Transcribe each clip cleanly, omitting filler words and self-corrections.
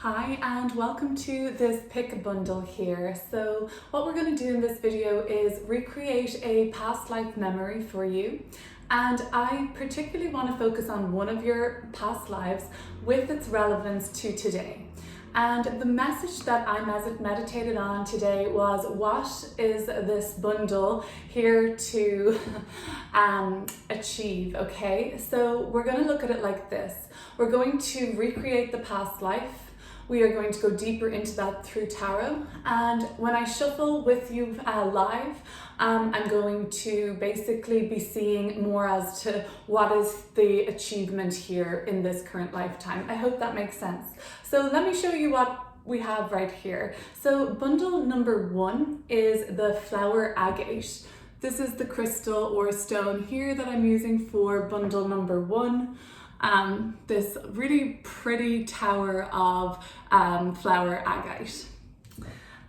Hi and welcome to this pick bundle here. So what we're going to do in this video is recreate a past life memory for you, and I particularly want to focus on one of your past lives with its relevance to today. And the message that I meditated on today was, what is this bundle here to achieve? Okay, so we're going to look at it like this. We're going to recreate the past life. We are going to go deeper into that through tarot, and when I shuffle with you live, I'm going to basically be seeing more as to what is the achievement here in this current lifetime. I hope that makes sense. So let me show you what we have right here. So bundle number 1 is the flower agate. This is the crystal or stone here that I'm using for bundle number 1. This really pretty tower of flower agate.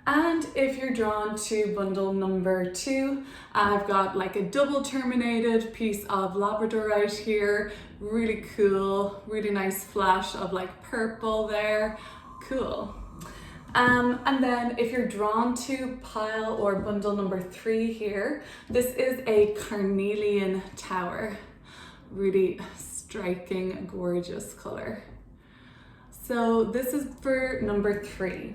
And if you're drawn to bundle number 2, I've got like a double terminated piece of Labradorite here. Really cool, really nice flash of like purple there. Cool. And then if you're drawn to pile or bundle number 3 here, this is a Carnelian tower. Really striking, gorgeous color. So this is for number 3.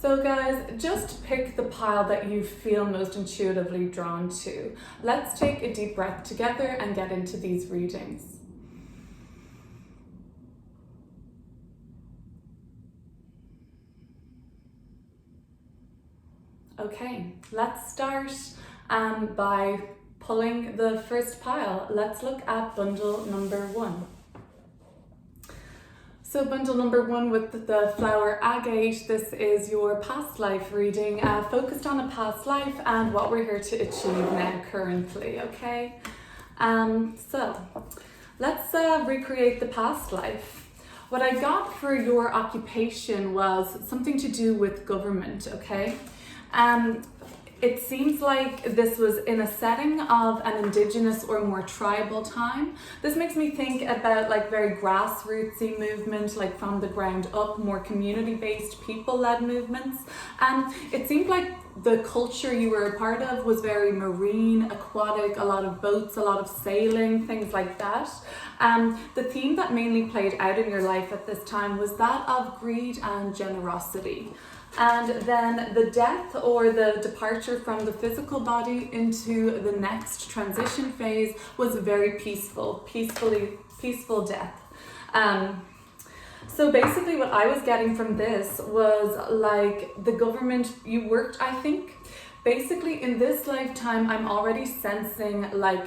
So guys, just pick the pile that you feel most intuitively drawn to. Let's take a deep breath together and get into these readings. Okay, let's start by pulling the first pile. Let's look at bundle number 1. So bundle number 1 with the flower agate, this is your past life reading, focused on a past life and what we're here to achieve now currently, okay? So let's recreate the past life. What I got for your occupation was something to do with government, okay? It seems like this was in a setting of an indigenous or more tribal time. This makes me think about like very grassrootsy movement, like from the ground up, more community-based, people-led movements. It seemed like the culture you were a part of was very marine, aquatic, a lot of boats, a lot of sailing, things like that. The theme that mainly played out in your life at this time was that of greed and generosity. And then the death or the departure from the physical body into the next transition phase was very peaceful death. So basically what I was getting from this was like the government you worked, I think, basically in this lifetime, I'm already sensing like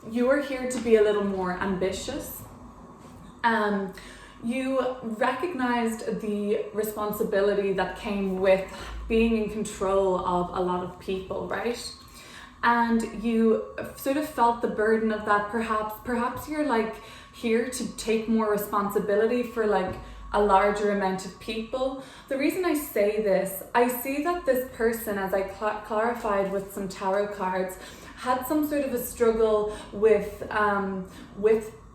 you are here to be a little more ambitious. You recognized the responsibility that came with being in control of a lot of people, right? And you sort of felt the burden of that. Perhaps you're like here to take more responsibility for like a larger amount of people. The reason I say this, I see that this person, as I clarified with some tarot cards, had some sort of a struggle with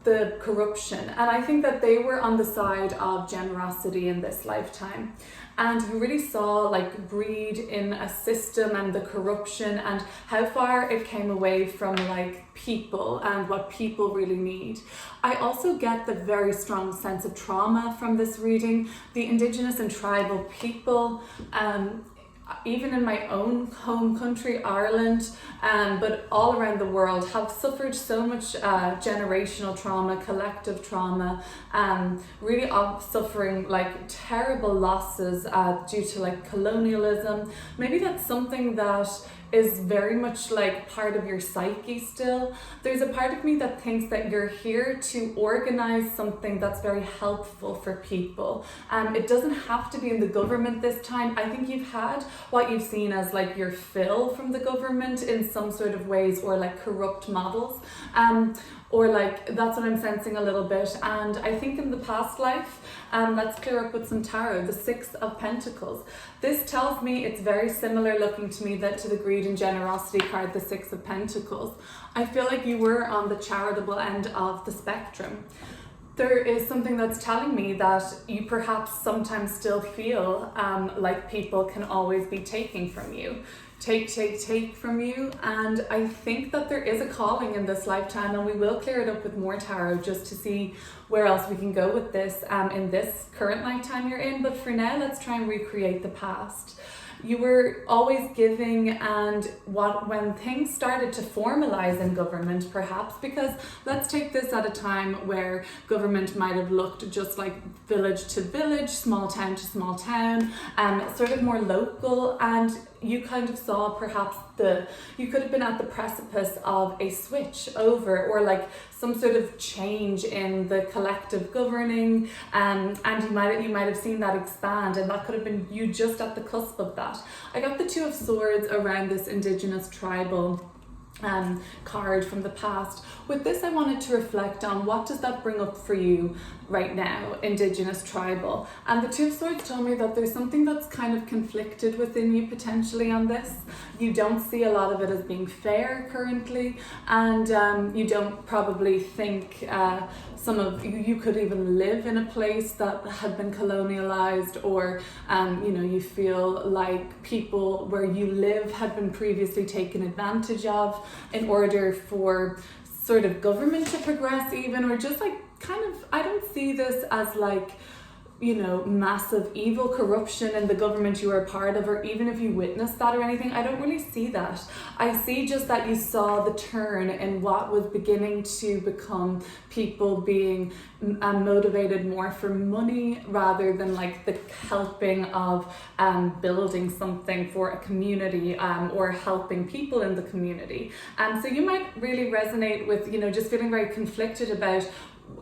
the corruption, and I think that they were on the side of generosity in this lifetime, and you really saw like greed in a system and the corruption and how far it came away from like people and what people really need. I also get the very strong sense of trauma from this reading. The indigenous and tribal people, even in my own home country, Ireland, but all around the world, have suffered so much generational trauma, collective trauma, really suffering like terrible losses due to like colonialism. Maybe that's something that is very much like part of your psyche still. There's a part of me that thinks that you're here to organize something that's very helpful for people. It doesn't have to be in the government this time. I think you've had what you've seen as like your fill from the government in some sort of ways, or like corrupt models. Or like, that's what I'm sensing a little bit. And I think in the past life, let's clear up with some tarot, the 6 of Pentacles. This tells me it's very similar looking to me that to the greed and generosity card, the 6 of Pentacles. I feel like you were on the charitable end of the spectrum. there is something that's telling me that you perhaps sometimes still feel like people can always be taking from you. Take from you. And I think that there is a calling in this lifetime, and we will clear it up with more tarot just to see where else we can go with this in this current lifetime you're in. But for now, let's try and recreate the past. You were always giving, and when things started to formalize in government, perhaps, because let's take this at a time where government might have looked just like village to village, small town to small town, sort of more local, and you kind of saw perhaps you could have been at the precipice of a switch over, or like some sort of change in the collective governing, and you might have seen that expand, and that could have been you just at the cusp of that. I got the Two of Swords around this Indigenous tribal card from the past. With this, I wanted to reflect on what does that bring up for you right now, Indigenous tribal. And the Two of Swords told me that there's something that's kind of conflicted within you potentially on this. You don't see a lot of it as being fair currently, and you don't probably think you could even live in a place that had been colonialized, or you feel like people where you live had been previously taken advantage of in order for sort of government to progress even, or just like kind of, I don't see this as like, massive evil corruption in the government you are a part of, or even if you witnessed that or anything. I don't really see that. I see just that you saw the turn in what was beginning to become people being motivated more for money rather than like the helping of building something for a community, or helping people in the community. So you might really resonate with, just feeling very conflicted about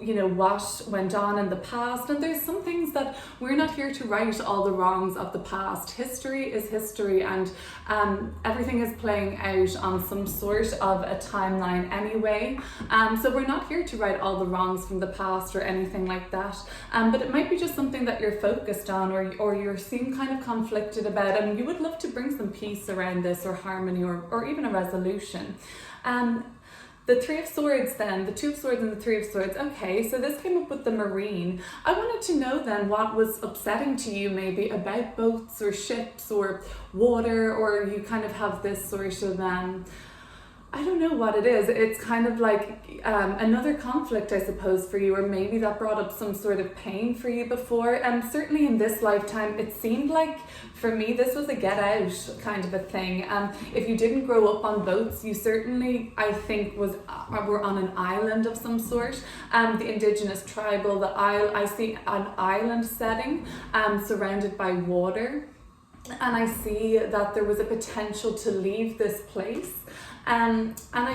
what went on in the past. And there's some things that we're not here to right all the wrongs of the past. History is history, and everything is playing out on some sort of a timeline anyway. So we're not here to right all the wrongs from the past or anything like that. But it might be just something that you're focused on, or you're seem kind of conflicted about, and you would love to bring some peace around this, or harmony, or even a resolution. The Three of Swords then, the Two of Swords and the Three of Swords. Okay, so this came up with the Marine. I wanted to know then what was upsetting to you maybe about boats or ships or water, or you kind of have this sort of, I don't know what it is. It's kind of like another conflict, I suppose, for you, or maybe that brought up some sort of pain for you before. And certainly in this lifetime, it seemed like for me, this was a get out kind of a thing. If you didn't grow up on boats, you certainly, I think, were on an island of some sort. The Indigenous tribal, I see an island setting surrounded by water. And I see that there was a potential to leave this place. And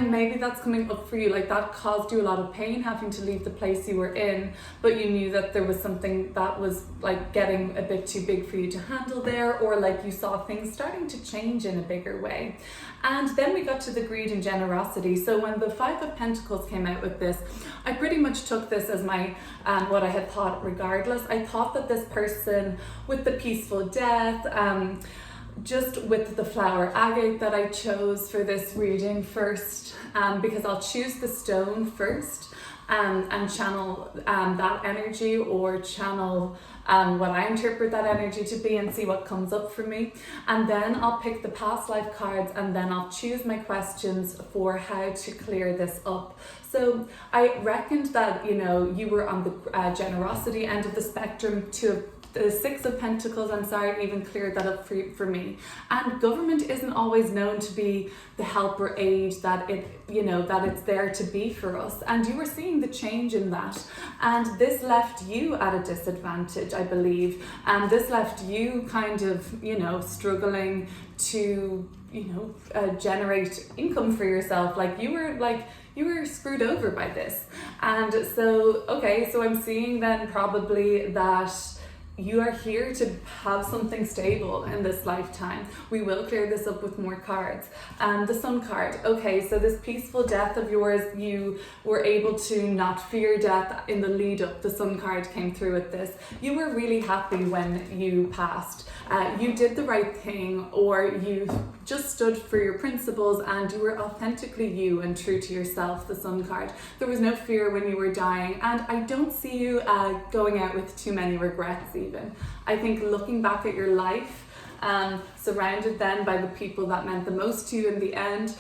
maybe that's coming up for you, like that caused you a lot of pain having to leave the place you were in, but you knew that there was something that was like getting a bit too big for you to handle there, or like you saw things starting to change in a bigger way. And then we got to the greed and generosity. So when the Five of Pentacles came out with this, I pretty much took this as my what I had thought regardless. I thought that this person with the peaceful death, just with the flower agate that I chose for this reading first, because I'll choose the stone first and channel that energy, or channel what I interpret that energy to be, and see what comes up for me. And then I'll pick the past life cards, and then I'll choose my questions for how to clear this up. So I reckoned that, you were on the generosity end of the spectrum to the Six of Pentacles. I'm sorry, even cleared that up for me. And government isn't always known to be the help or aid that that it's there to be for us. And you were seeing the change in that. And this left you at a disadvantage, I believe. And this left you kind of, struggling to, generate income for yourself. You were screwed over by this. And so, okay, so I'm seeing then probably that you are here to have something stable in this lifetime. We will clear this up with more cards. The Sun card. Okay, so this peaceful death of yours, you were able to not fear death in the lead up. The Sun card came through with this. You were really happy when you passed. You did the right thing, or you just stood for your principles and you were authentically you and true to yourself, the Sun card. There was no fear when you were dying, and I don't see you going out with too many regrets even. I think looking back at your life, surrounded then by the people that meant the most to you in the end,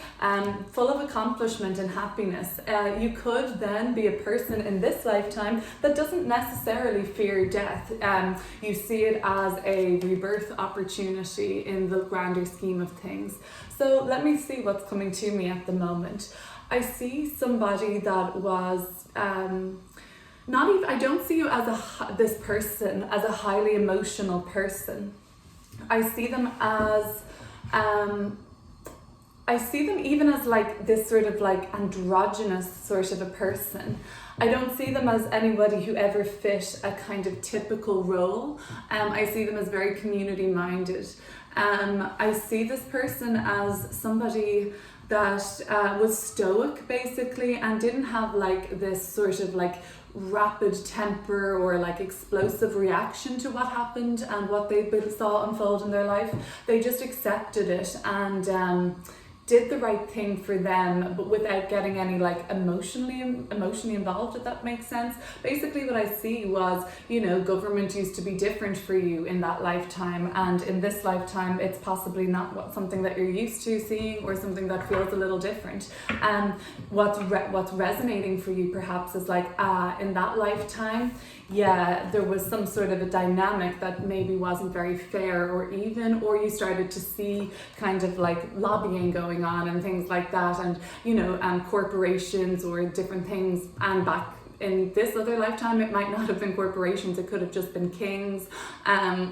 full of accomplishment and happiness. You could then be a person in this lifetime that doesn't necessarily fear death. You see it as a rebirth opportunity in the grander scheme of things. So let me see what's coming to me at the moment. I see somebody that was not even, I don't see you as this person as a highly emotional person. I see them as, I see them even as like this sort of like androgynous sort of a person. I don't see them as anybody who ever fit a kind of typical role. I see them as very community minded. I see this person as somebody that was stoic basically and didn't have like this sort of like rapid temper or like explosive reaction to what happened and what they saw unfold in their life. They just accepted it and did the right thing for them, but without getting any like emotionally involved, if that makes sense. Basically what I see was, you know, government used to be different for you in that lifetime, and in this lifetime it's possibly not something that you're used to seeing, or something that feels a little different. What's resonating for you perhaps is like, in that lifetime, yeah, there was some sort of a dynamic that maybe wasn't very fair or even, or you started to see kind of like lobbying going on and things like that, and you know, corporations or different things. And back in this other lifetime, it might not have been corporations, it could have just been kings,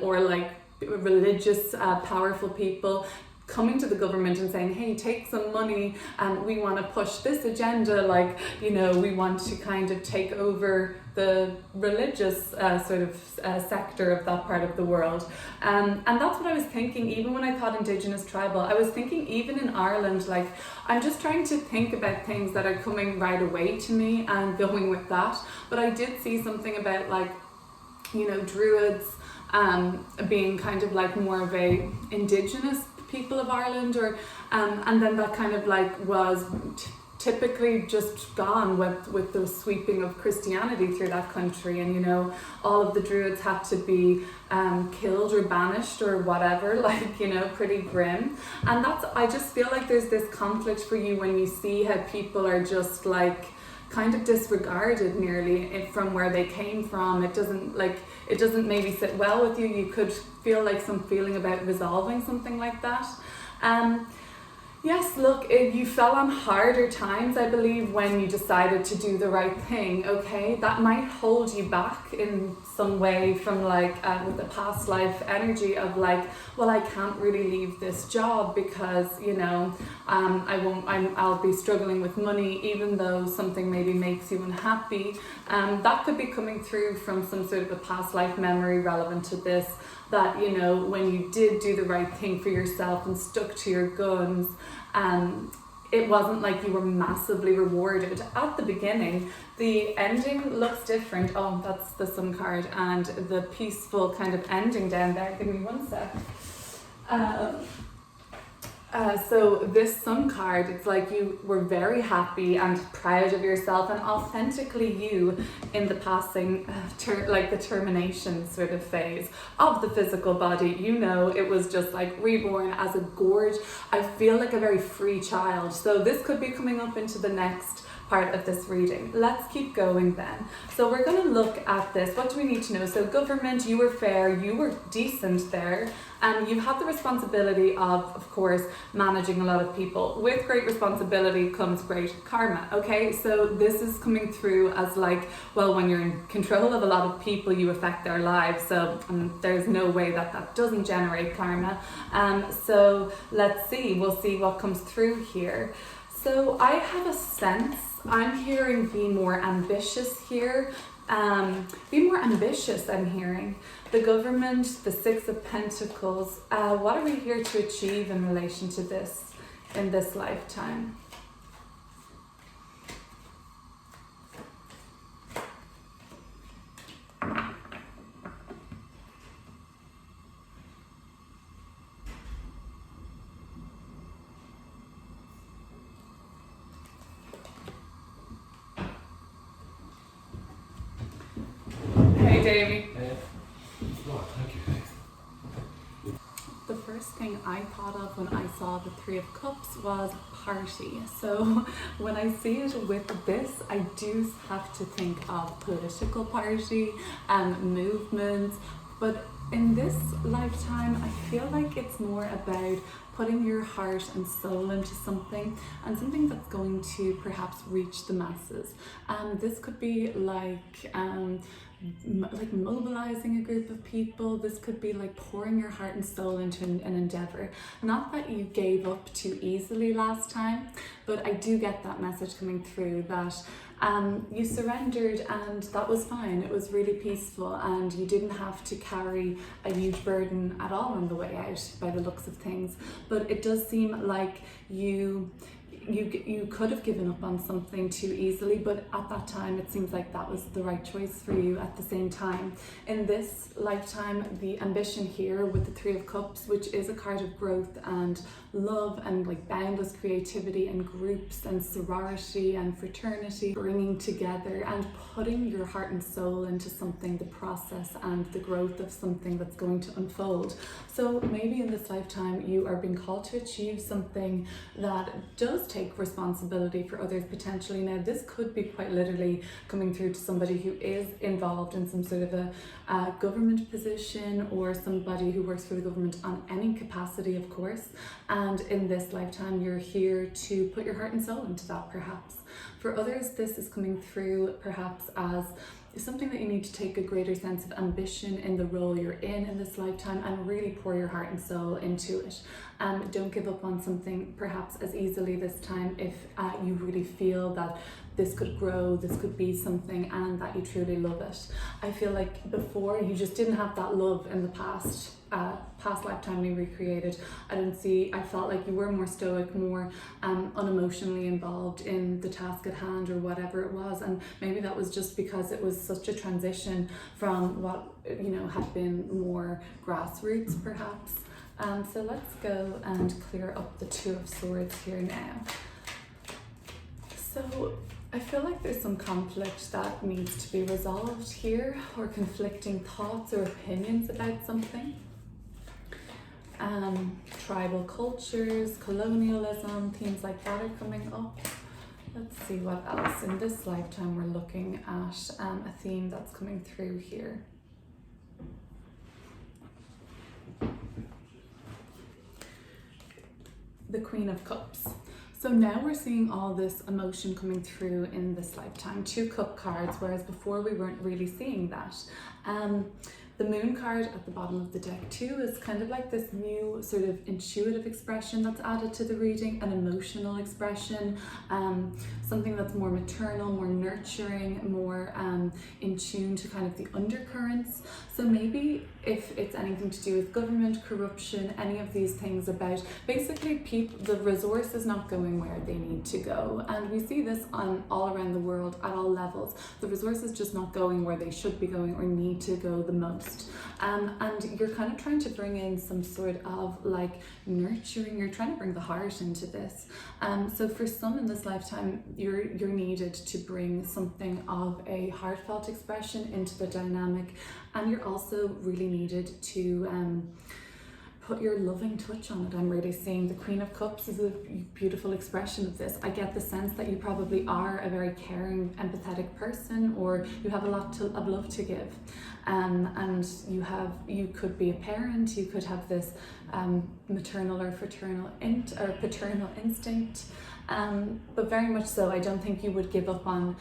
or like religious powerful people coming to the government and saying, hey, take some money and we want to push this agenda, like, you know, we want to kind of take over the religious sort of sector of that part of the world. And that's what I was thinking, even when I thought Indigenous tribal, I was thinking even in Ireland, like, I'm just trying to think about things that are coming right away to me and going with that. But I did see something about like, you know, Druids being kind of like more of a Indigenous people of Ireland, or and then that kind of like was typically just gone with the sweeping of Christianity through that country, and you know, all of the Druids had to be killed or banished or whatever, like, you know, pretty grim. And that's, I just feel like there's this conflict for you when you see how people are just like kind of disregarded nearly from where they came from. It doesn't maybe sit well with you. You could feel like some feeling about resolving something like that. Yes, look, you fell on harder times, I believe, when you decided to do the right thing, okay? That might hold you back in some way from like, with the past life energy of like, well, I can't really leave this job because, you know, I'll be struggling with money, even though something maybe makes you unhappy. That could be coming through from some sort of a past life memory relevant to this, that, you know, when you did do the right thing for yourself and stuck to your guns, it wasn't like you were massively rewarded at the beginning. The ending looks different. Oh, that's the Sun card, and the peaceful kind of ending down there. Give me one sec. So this Sun card, it's like you were very happy and proud of yourself and authentically you in the passing, like the termination sort of phase of the physical body. You know, it was just like reborn as a gorge. I feel like a very free child. So this could be coming up into the next part of this reading. Let's keep going then. So we're going to look at this. What do we need to know? So government, you were fair, you were decent there, and you have the responsibility of course, managing a lot of people. With great responsibility comes great karma, okay? So this is coming through as like, well, when you're in control of a lot of people, you affect their lives. So there's no way that doesn't generate karma. So let's see, we'll see what comes through here. So I have a sense, I'm hearing be more ambitious here, Be more ambitious, I'm hearing. The government, the Six of Pentacles. What are we here to achieve in relation to this in this lifetime? Hey, Davey. Thank you. The first thing I thought of when I saw the Three of Cups was party. So when I see it with this, I do have to think of political party and movements. But in this lifetime, I feel like it's more about putting your heart and soul into something, and something that's going to perhaps reach the masses. This could be like mobilizing a group of people. This could be like pouring your heart and soul into an endeavor. Not that you gave up too easily last time, but I do get that message coming through that you surrendered, and that was fine. It was really peaceful, and you didn't have to carry a huge burden at all on the way out by the looks of things. But it does seem like you could have given up on something too easily, but at that time it seems like that was the right choice for you at the same time. In this lifetime, the ambition here with the Three of Cups, which is a card of growth and love and like boundless creativity and groups and sorority and fraternity, bringing together and putting your heart and soul into something, the process and the growth of something that's going to unfold. So maybe in this lifetime you are being called to achieve something that does take responsibility for others potentially. Now this could be quite literally coming through to somebody who is involved in some sort of a government position, or somebody who works for the government on any capacity, of course. And in this lifetime, you're here to put your heart and soul into that, perhaps. For others, this is coming through perhaps as something that you need to take a greater sense of ambition in the role you're in this lifetime, and really pour your heart and soul into it. Don't give up on something perhaps as easily this time if you really feel that this could grow, this could be something, and that you truly love it. I feel like before you just didn't have that love in the past lifetime you recreated. I felt like you were more stoic, more unemotionally involved in the task at hand or whatever it was, and maybe that was just because it was such a transition from what had been more grassroots perhaps. So let's go and clear up the Two of Swords here now. So I feel like there's some conflict that needs to be resolved here, or conflicting thoughts or opinions about something. Tribal cultures, colonialism, themes like that are coming up. Let's see what else. In this lifetime we're looking at a theme that's coming through here. The Queen of Cups. So now we're seeing all this emotion coming through in this lifetime. Two cup cards, whereas before we weren't really seeing that. The Moon card at the bottom of the deck too is kind of like this new sort of intuitive expression that's added to the reading, an emotional expression, something that's more maternal, more nurturing, more in tune to kind of the undercurrents. So maybe if it's anything to do with government, corruption, any of these things about basically the resources not going where they need to go. And we see this on all around the world at all levels. The resources just not going where they should be going or need to go the most. And you're kind of trying to bring in some sort of like nurturing, you're trying to bring the heart into this. So for some in this lifetime, you're needed to bring something of a heartfelt expression into the dynamic, and you're also really needed to put your loving touch on it. I'm really seeing the Queen of Cups is a beautiful expression of this. I get the sense that you probably are a very caring, empathetic person, or you have a lot of love to give. And you could be a parent, you could have this maternal or paternal instinct, but very much so I don't think you would give up on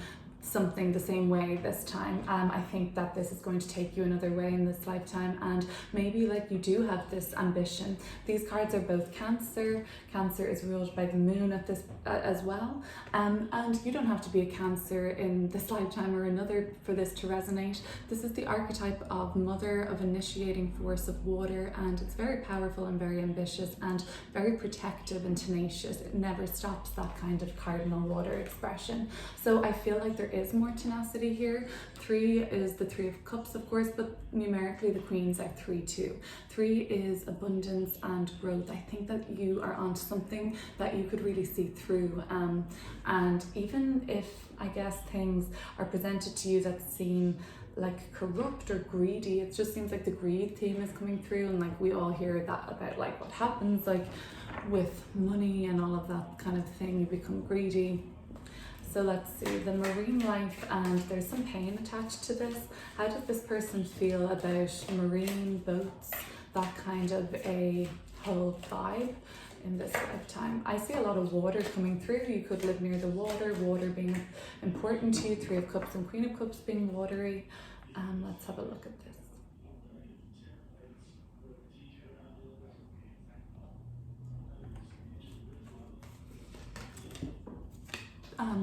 something the same way this time. I think that this is going to take you another way in this lifetime, and maybe like you do have this ambition. These cards are both Cancer. Cancer is ruled by the moon at this as well, and you don't have to be a Cancer in this lifetime or another for this to resonate. This is the archetype of mother, of initiating force, of water, and it's very powerful and very ambitious and very protective and tenacious. It never stops, that kind of cardinal water expression. So I feel like there is more tenacity here. 3 is the 3 of Cups, of course, but numerically the Queens are 3 too. 3 is abundance and growth. I think that you are onto something that you could really see through, and even if, I guess, things are presented to you that seem like corrupt or greedy, it just seems like the greed theme is coming through, and like we all hear that about like what happens like with money and all of that kind of thing. You become greedy. So let's see, the marine life, and there's some pain attached to this. How does this person feel about marine boats, that kind of a whole vibe in this lifetime? I see a lot of water coming through. You could live near the water, water being important to you. 3 of Cups and Queen of Cups being watery. Let's have a look at this.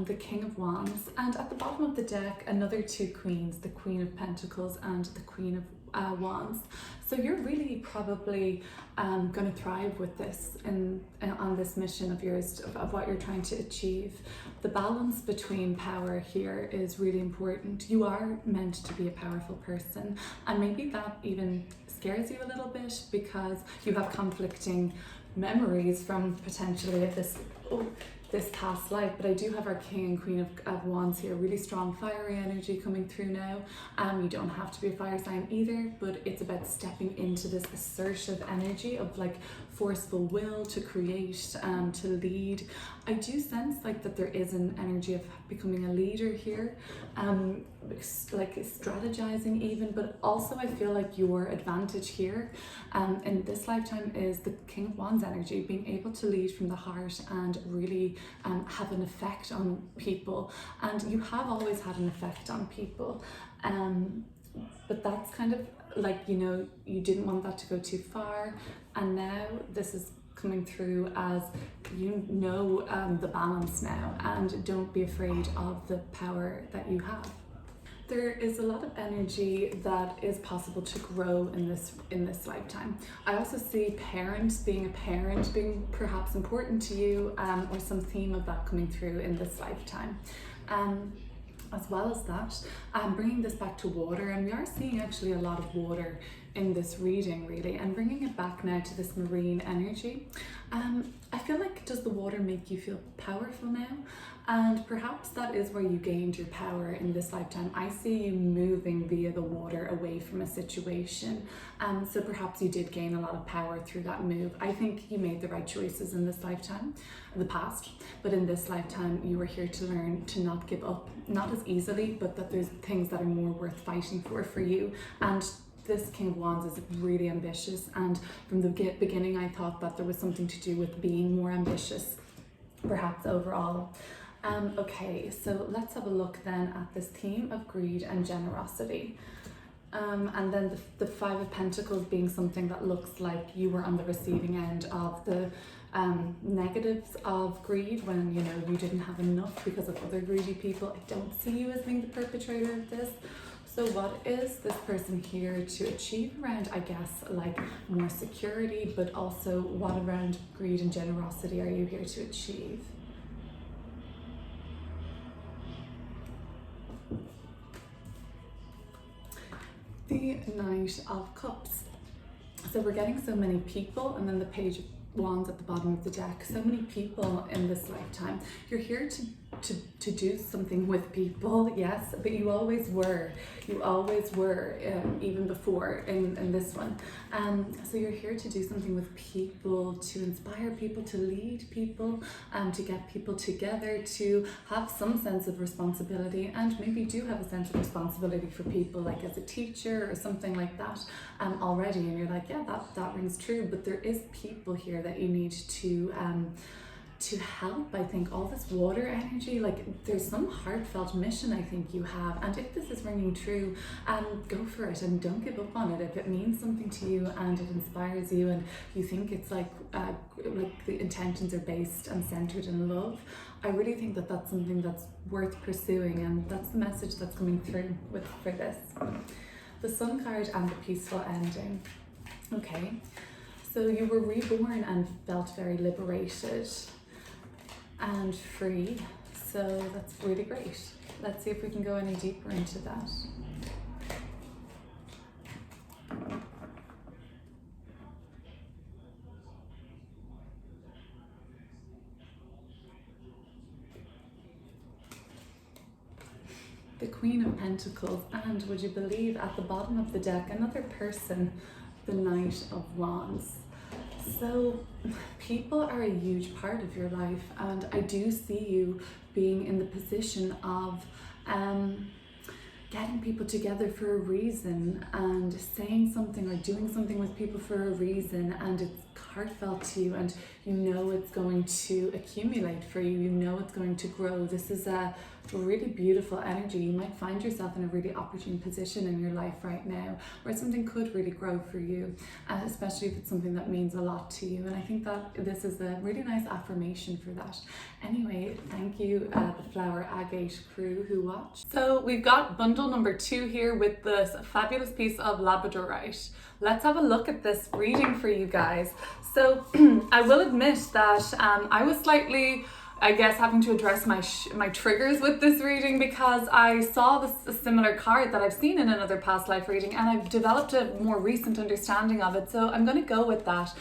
The King of Wands, and at the bottom of the deck another 2 queens, the Queen of Pentacles and the Queen of Wands. So you're really probably going to thrive with this on this mission of yours, of what you're trying to achieve. The balance between power here is really important. You are meant to be a powerful person, and maybe that even scares you a little bit because you have conflicting memories from potentially of this past life. But I do have our King and Queen of Wands here, really strong fiery energy coming through now. You don't have to be a fire sign either, but it's about stepping into this assertive energy of like forceful will to create, to lead. I do sense like that there is an energy of becoming a leader here, like strategizing even, but also I feel like your advantage here in this lifetime is the King of Wands energy, being able to lead from the heart and really have an effect on people. And you have always had an effect on people, but that's kind of like, you know, you didn't want that to go too far, and now this is coming through as you know the balance now, and don't be afraid of the power that you have. There is a lot of energy that is possible to grow in this lifetime. I also see being a parent being perhaps important to you, or some theme of that coming through in this lifetime. As well as that, bringing this back to water, and we are seeing actually a lot of water in this reading really, and bringing it back now to this marine energy. I feel like, does the water make you feel powerful now? And perhaps that is where you gained your power in this lifetime. I see you moving via the water away from a situation. So perhaps you did gain a lot of power through that move. I think you made the right choices in this lifetime, in the past, but in this lifetime you were here to learn to not give up, not as easily, but that there's things that are more worth fighting for you. And this King of Wands is really ambitious, and from the beginning I thought that there was something to do with being more ambitious, perhaps overall. Okay, so let's have a look then at this theme of greed and generosity. And then the 5 of Pentacles being something that looks like you were on the receiving end of the negatives of greed, when you know you didn't have enough because of other greedy people. I don't see you as being the perpetrator of this. So what is this person here to achieve around, I guess, like more security, but also what around greed and generosity are you here to achieve? The Knight of Cups. So we're getting so many people, and then the Page of Wands at the bottom of the deck. So many people in this lifetime. You're here to do something with people, yes, but you always were. You always were, even before in this one. So you're here to do something with people, to inspire people, to lead people, to get people together, to have some sense of responsibility, and maybe do have a sense of responsibility for people, like as a teacher or something like that already. And you're like, yeah, that rings true, but there is people here that you need to help. I think all this water energy, like there's some heartfelt mission I think you have, and if this is ringing true, go for it and don't give up on it. If it means something to you and it inspires you and you think it's like the intentions are based and centered in love, I really think that that's something that's worth pursuing, and that's the message that's coming through for this. The Sun card and the peaceful ending. Okay, so you were reborn and felt very liberated and free, so that's really great. Let's see if we can go any deeper into that. The Queen of Pentacles, and would you believe at the bottom of the deck, another person, the Knight of Wands. So people are a huge part of your life, and I do see you being in the position of getting people together for a reason and saying something or doing something with people for a reason, and it's heartfelt to you and you know it's going to accumulate for you, you know it's going to grow. This is a really beautiful energy. You might find yourself in a really opportune position in your life right now where something could really grow for you, especially if it's something that means a lot to you, and I think that this is a really nice affirmation for that. Anyway, thank you the Flower Agate crew who watched. So we've got bundle number 2 here with this fabulous piece of Labradorite. Let's have a look at this reading for you guys. So I will admit that I was slightly, I guess, having to address my triggers with this reading, because I saw a similar card that I've seen in another past life reading, and I've developed a more recent understanding of it, so I'm going to go with that.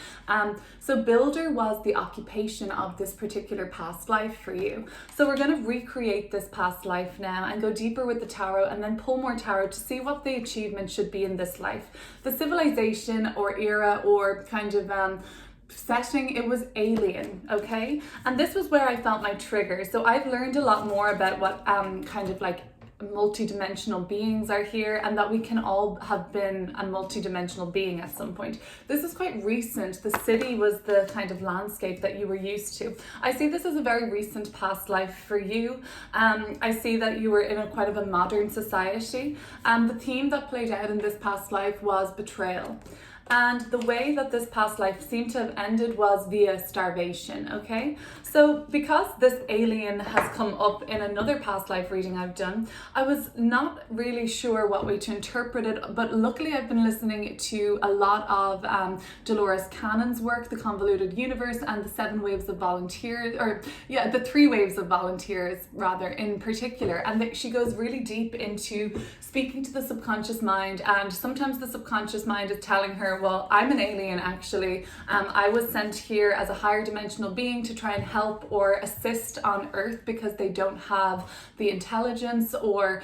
So builder was the occupation of this particular past life for you. So we're going to recreate this past life now and go deeper with the tarot, and then pull more tarot to see what the achievement should be in this life. The civilization or era or kind of setting, it was alien, okay? And this was where I felt my trigger. So I've learned a lot more about what kind of like multi-dimensional beings are here, and that we can all have been a multi-dimensional being at some point. This is quite recent. The city was the kind of landscape that you were used to. I see this as a very recent past life for you. I see that you were in quite of a modern society. The theme that played out in this past life was betrayal. And the way that this past life seemed to have ended was via starvation, okay? So because this alien has come up in another past life reading I've done, I was not really sure what way to interpret it, but luckily I've been listening to a lot of Dolores Cannon's work, The Convoluted Universe, and the 7 Waves of Volunteers, or yeah, the 3 Waves of Volunteers rather in particular. And she goes really deep into speaking to the subconscious mind, and sometimes the subconscious mind is telling her, well, I'm an alien actually. I was sent here as a higher dimensional being to try and help or assist on Earth because they don't have the intelligence, or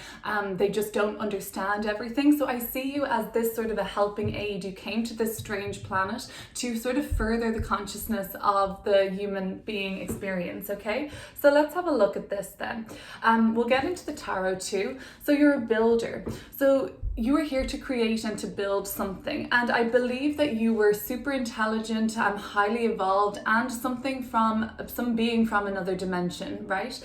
they just don't understand everything. So I see you as this sort of a helping aid. You came to this strange planet to sort of further the consciousness of the human being experience, okay? So let's have a look at this then. We'll get into the tarot too. So you're a builder. So you were here to create and to build something, and I believe that you were super intelligent and highly evolved, and some being from another dimension, right?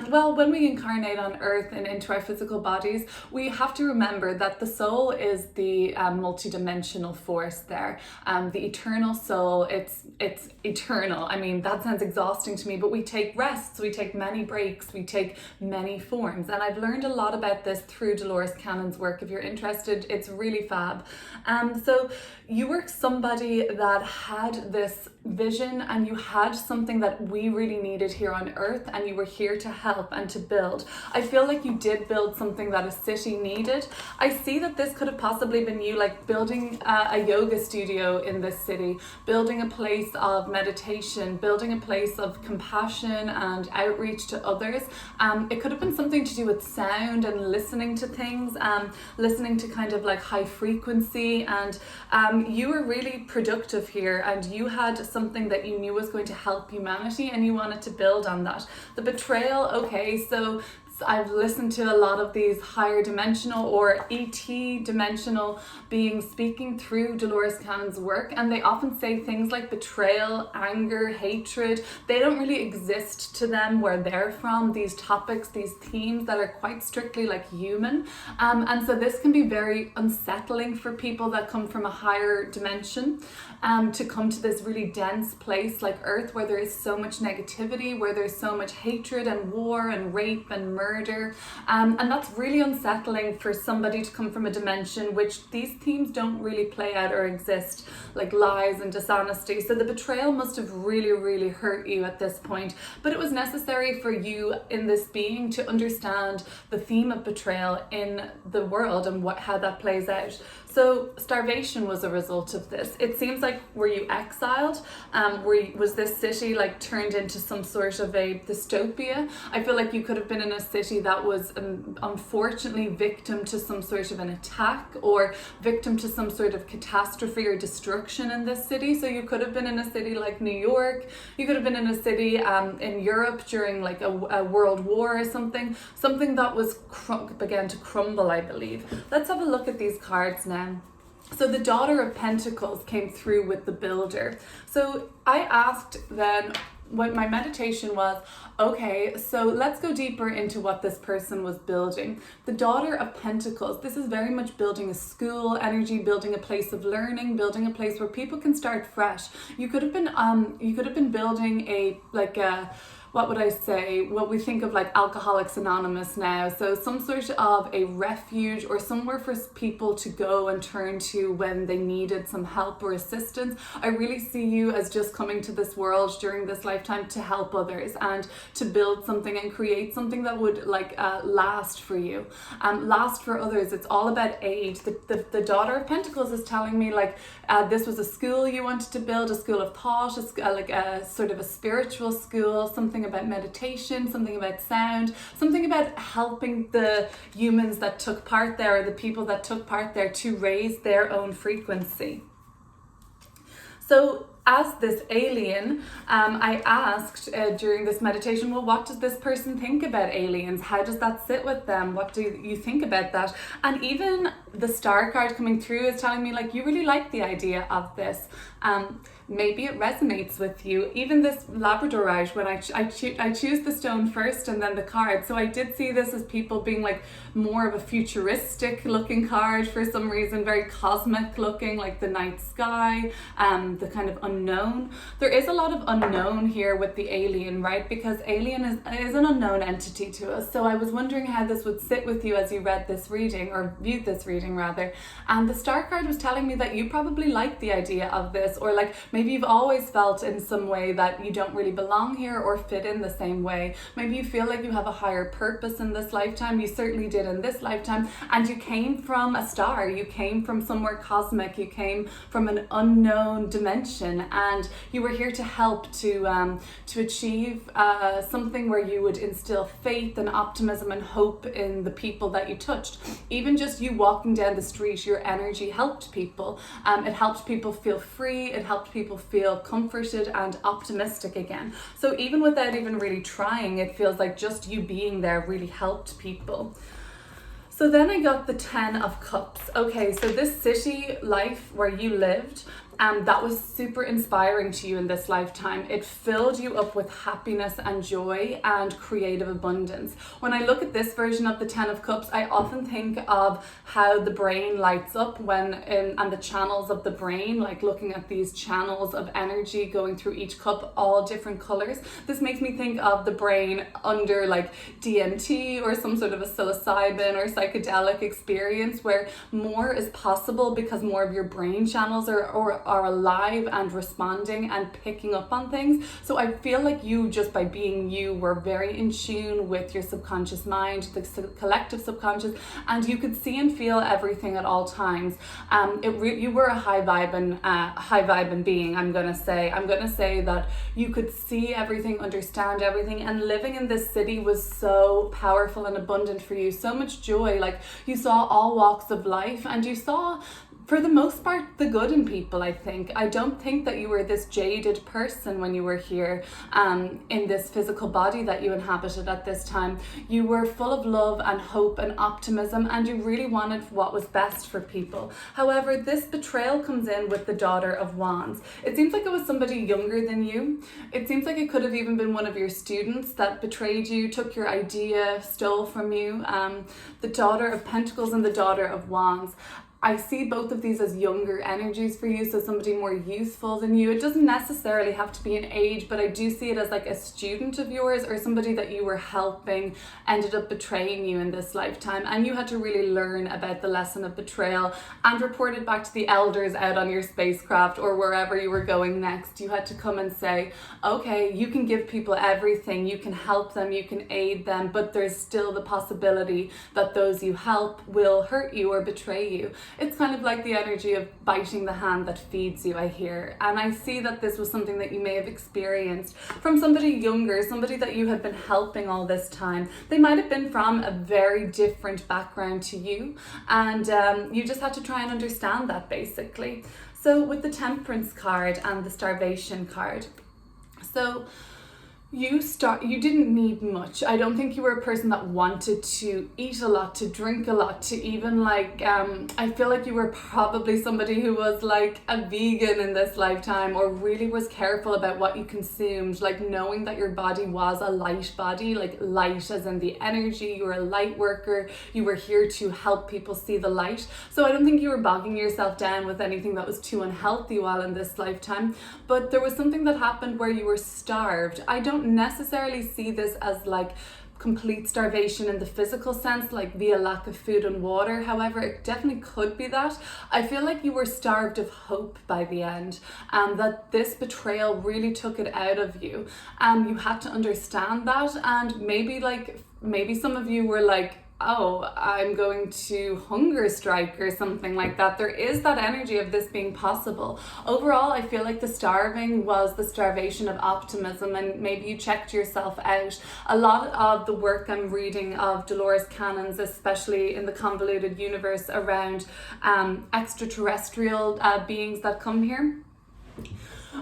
Well, when we incarnate on Earth and into our physical bodies, we have to remember that the soul is the multi-dimensional force there, the eternal soul. It's eternal. I mean, that sounds exhausting to me, but we take rests, we take many breaks, we take many forms, and I've learned a lot about this through Dolores Cannon's work. If you're interested, it's really fab. So you were somebody that had this vision, and you had something that we really needed here on Earth, and you were here to help and to build. I feel like you did build something that a city needed. I see that this could have possibly been you, like building a yoga studio in this city, building a place of meditation, building a place of compassion and outreach to others. It could have been something to do with sound and listening to things, listening to kind of like high frequency, and you were really productive here, and you had something that you knew was going to help humanity, and you wanted to build on that. The betrayal, okay, so I've listened to a lot of these higher dimensional or ET dimensional beings speaking through Dolores Cannon's work, and they often say things like betrayal, anger, hatred. They don't really exist to them where they're from, these topics, these themes that are quite strictly like human. And so this can be very unsettling for people that come from a higher dimension, to come to this really dense place like Earth, where there is so much negativity, where there's so much hatred and war and rape and murder, and that's really unsettling for somebody to come from a dimension which these themes don't really play out or exist, like lies and dishonesty. So the betrayal must have really, really hurt you at this point, but it was necessary for you in this being to understand the theme of betrayal in the world and how that plays out. So starvation was a result of this. It seems like, were you exiled? Was this city like turned into some sort of a dystopia? I feel like you could have been in a city that was unfortunately victim to some sort of an attack or victim to some sort of catastrophe or destruction in this city. So you could have been in a city like New York. You could have been in a city in Europe during like a world war or something that was began to crumble, I believe. Let's have a look at these cards now. So the Daughter of Pentacles came through with the Builder. So I asked then, what my meditation was, okay, so let's go deeper into what this person was building. The Daughter of Pentacles, this is very much building a school energy, building a place of learning, building a place where people can start fresh. You could have been building what would I say, what we think of like Alcoholics Anonymous now. So some sort of a refuge or somewhere for people to go and turn to when they needed some help or assistance. I really see you as just coming to this world during this lifetime to help others and to build something and create something that would last for you, last for others. It's all about aid. The Daughter of Pentacles is telling me this was a school you wanted to build, a school of thought, a sort of a spiritual school, something about meditation, something about sound, something about helping the humans that took part there, or the people that took part there, to raise their own frequency. So as this alien, I asked during this meditation, well, what does this person think about aliens? How does that sit with them? What do you think about that? And even the Star card coming through is telling me you really like the idea of this. Maybe it resonates with you. Even this Labradorite, when I choose the stone first and then the card. So I did see this as people being more of a futuristic looking card for some reason, very cosmic looking, like the night sky, the kind of unknown. There is a lot of unknown here with the alien, right? Because alien is an unknown entity to us. So I was wondering how this would sit with you as you read this reading, or viewed this reading rather. And the Star card was telling me that you probably like the idea of this, or maybe you've always felt in some way that you don't really belong here or fit in the same way. Maybe you feel like you have a higher purpose in this lifetime. You certainly did in this lifetime, and you came from a star, you came from somewhere cosmic, you came from an unknown dimension, and you were here to help to achieve something where you would instill faith and optimism and hope in the people that you touched. Even just you walking down the street, your energy helped people. It helped people feel free, it helped people feel comforted and optimistic again. So even without even really trying, it feels like just you being there really helped people. So then I got the 10 of Cups. Okay, so this city life where you lived, that was super inspiring to you in this lifetime. It filled you up with happiness and joy and creative abundance. When I look at this version of the 10 of Cups, I often think of how the brain lights up and the channels of the brain, looking at these channels of energy going through each cup, all different colors. This makes me think of the brain under DMT or some sort of a psilocybin or psychedelic experience, where more is possible because more of your brain channels are alive and responding and picking up on things. So I feel like you, just by being you, were very in tune with your subconscious mind, the collective subconscious, and you could see and feel everything at all times. You were a high vibing being. I'm gonna say that you could see everything, understand everything, and living in this city was so powerful and abundant for you. So much joy. You saw all walks of life, and you saw for the most part, the good in people, I think. I don't think that you were this jaded person when you were here in this physical body that you inhabited at this time. You were full of love and hope and optimism, and you really wanted what was best for people. However, this betrayal comes in with the Daughter of Wands. It seems like it was somebody younger than you. It seems like it could have even been one of your students that betrayed you, took your idea, stole from you. The Daughter of Pentacles and the Daughter of Wands. I see both of these as younger energies for you, so somebody more youthful than you. It doesn't necessarily have to be an age, but I do see it as like a student of yours or somebody that you were helping ended up betraying you in this lifetime, and you had to really learn about the lesson of betrayal and report it back to the elders out on your spacecraft or wherever you were going next. You had to come and say, okay, you can give people everything, you can help them, you can aid them, but there's still the possibility that those you help will hurt you or betray you. It's kind of like the energy of biting the hand that feeds you, I hear. And I see that this was something that you may have experienced from somebody younger, somebody that you had been helping all this time. They might have been from a very different background to you, and you just had to try and understand that, basically. So with the Temperance card and the Starvation card, so you didn't need much. I don't think you were a person that wanted to eat a lot, to drink a lot, to even like, I feel like you were probably somebody who was like a vegan in this lifetime, or really was careful about what you consumed, like knowing that your body was a light body, like light as in the energy. You were a light worker. You were here to help people see the light. So I don't think you were bogging yourself down with anything that was too unhealthy while in this lifetime, but there was something that happened where you were starved. I don't necessarily see this as like complete starvation in the physical sense, like via lack of food and water. However, it definitely could be that. I feel like you were starved of hope by the end, and that this betrayal really took it out of you, and you had to understand that. And maybe some of you were like, oh, I'm going to hunger strike or something like that. There is that energy of this being possible. Overall, I feel like the starving was the starvation of optimism, and maybe you checked yourself out. A lot of the work I'm reading of Dolores Cannon's, especially in the convoluted universe around extraterrestrial beings that come here,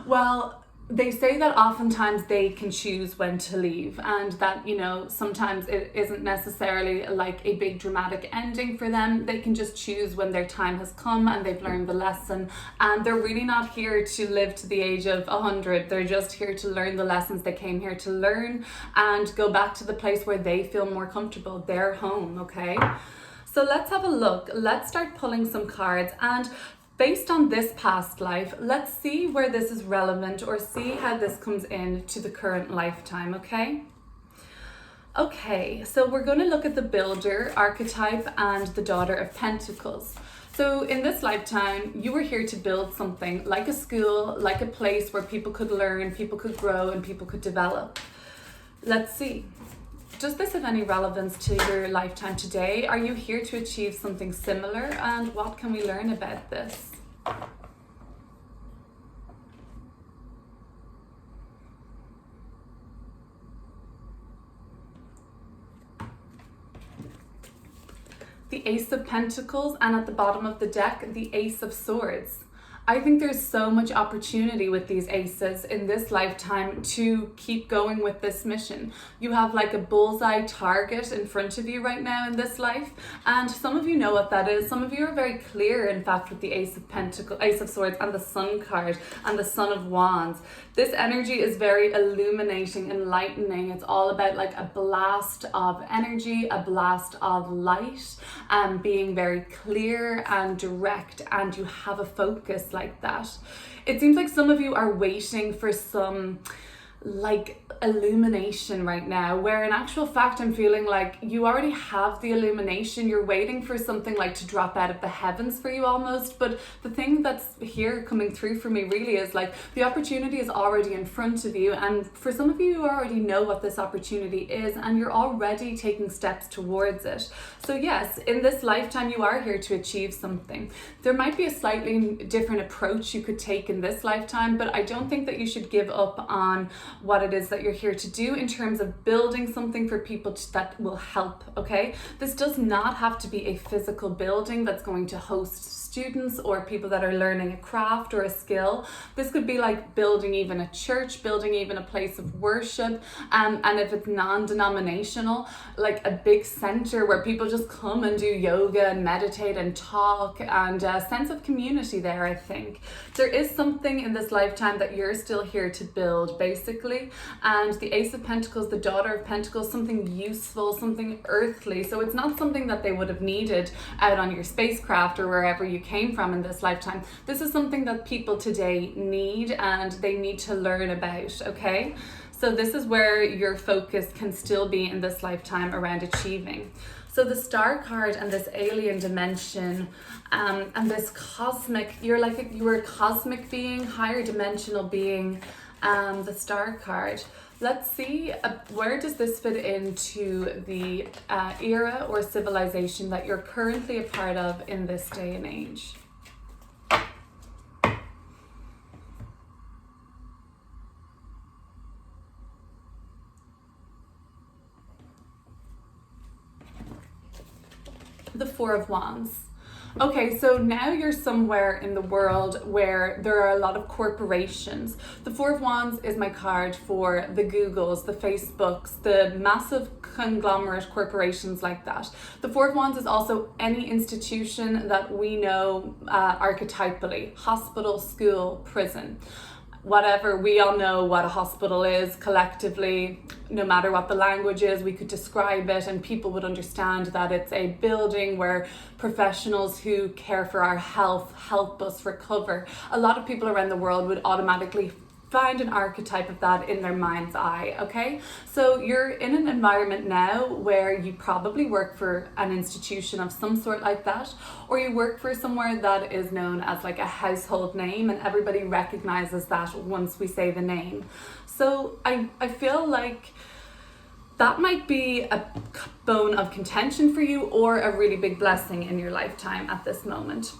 well, they say that oftentimes they can choose when to leave, and that, you know, sometimes it isn't necessarily like a big dramatic ending for them. They can just choose when their time has come and they've learned the lesson, and they're really not here to live to the age of 100. They're just here to learn the lessons they came here to learn and go back to the place where they feel more comfortable, their home, okay? So let's have a look. Let's start pulling some cards, and based on this past life, let's see where this is relevant, or see how this comes in to the current lifetime, okay? Okay, so we're going to look at the Builder archetype and the Daughter of Pentacles. So in this lifetime, you were here to build something like a school, like a place where people could learn, people could grow, and people could develop. Let's see. Does this have any relevance to your lifetime today? Are you here to achieve something similar? And what can we learn about this? The Ace of Pentacles, and at the bottom of the deck, the Ace of Swords. I think there's so much opportunity with these aces in this lifetime to keep going with this mission. You have like a bullseye target in front of you right now in this life, and some of you know what that is. Some of you are very clear, in fact, with the Ace of Pentacles, Ace of Swords, and the Sun card, and the Son of Wands. This energy is very illuminating, enlightening. It's all about like a blast of energy, a blast of light, and being very clear and direct, and you have a focus like that. It seems like some of you are waiting for some like illumination right now, where in actual fact I'm feeling like you already have the illumination. You're waiting for something like to drop out of the heavens for you almost. But the thing that's here coming through for me really is like the opportunity is already in front of you, and for some of you, you already know what this opportunity is and you're already taking steps towards it. So yes, in this lifetime you are here to achieve something. There might be a slightly different approach you could take in this lifetime, but I don't think that you should give up on what it is that you're here to do in terms of building something for people that will help, okay? This does not have to be a physical building that's going to host students or people that are learning a craft or a skill. This could be like building even a church, building even a place of worship, and if it's non-denominational, like a big center where people just come and do yoga and meditate and talk, and a sense of community there. I think there is something in this lifetime that you're still here to build, basically. And the Ace of Pentacles, the Daughter of Pentacles, something useful, something earthly. So it's not something that they would have needed out on your spacecraft or wherever you came from in this lifetime. This is something that people today need and they need to learn about, okay? So this is where your focus can still be in this lifetime around achieving. So the Star card and this alien dimension, and this cosmic, you were a cosmic being, higher dimensional being, the Star card. Let's see, where does this fit into the era or civilization that you're currently a part of in this day and age? The Four of Wands. Okay, so now you're somewhere in the world where there are a lot of corporations. The Four of Wands is my card for the Googles, the Facebooks, the massive conglomerate corporations like that. The Four of Wands is also any institution that we know archetypally: hospital, school, prison. Whatever, we all know what a hospital is collectively. No matter what the language is, we could describe it and people would understand that it's a building where professionals who care for our health help us recover. A lot of people around the world would automatically find an archetype of that in their mind's eye, okay? So you're in an environment now where you probably work for an institution of some sort like that, or you work for somewhere that is known as like a household name and everybody recognizes that once we say the name. So I feel like that might be a bone of contention for you or a really big blessing in your lifetime at this moment.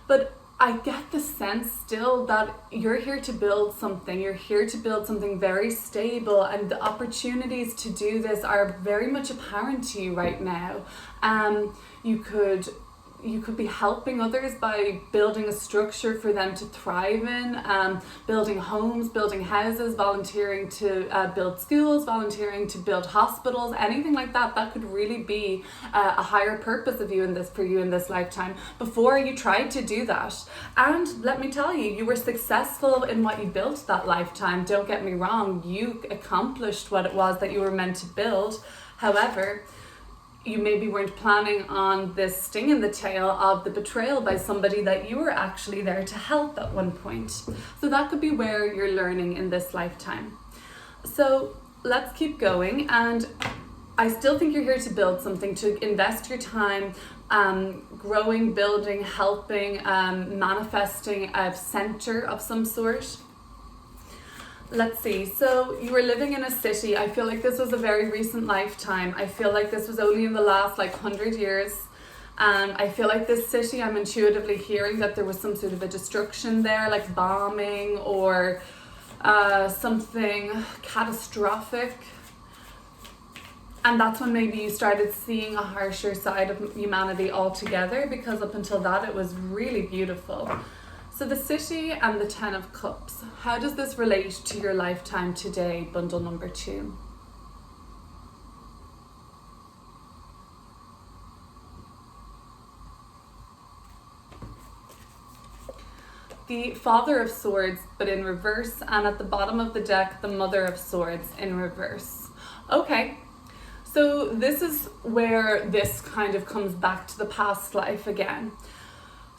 But I get the sense still that you're here to build something. You're here to build something very stable, and the opportunities to do this are very much apparent to you right now. You could be helping others by building a structure for them to thrive in, building homes, building houses, volunteering to build schools, volunteering to build hospitals, anything like that. That could really be a higher purpose of you for you in this lifetime before you tried to do that. And let me tell you, you were successful in what you built that lifetime. Don't get me wrong, you accomplished what it was that you were meant to build. However, you maybe weren't planning on this sting in the tail of the betrayal by somebody that you were actually there to help at one point. So that could be where you're learning in this lifetime. So let's keep going. And I still think you're here to build something, to invest your time growing, building, helping, manifesting a center of some sort. Let's see, so you were living in a city. I feel like this was a very recent lifetime. I feel like this was only in the last 100 years. I feel like this city, I'm intuitively hearing that there was some sort of a destruction there, like bombing or something catastrophic. And that's when maybe you started seeing a harsher side of humanity altogether, because up until that it was really beautiful. So the city and the Ten of Cups, how does this relate to your lifetime today, bundle number 2? The Father of Swords, but in reverse, and at the bottom of the deck, the Mother of Swords in reverse. Okay, so this is where this kind of comes back to the past life again.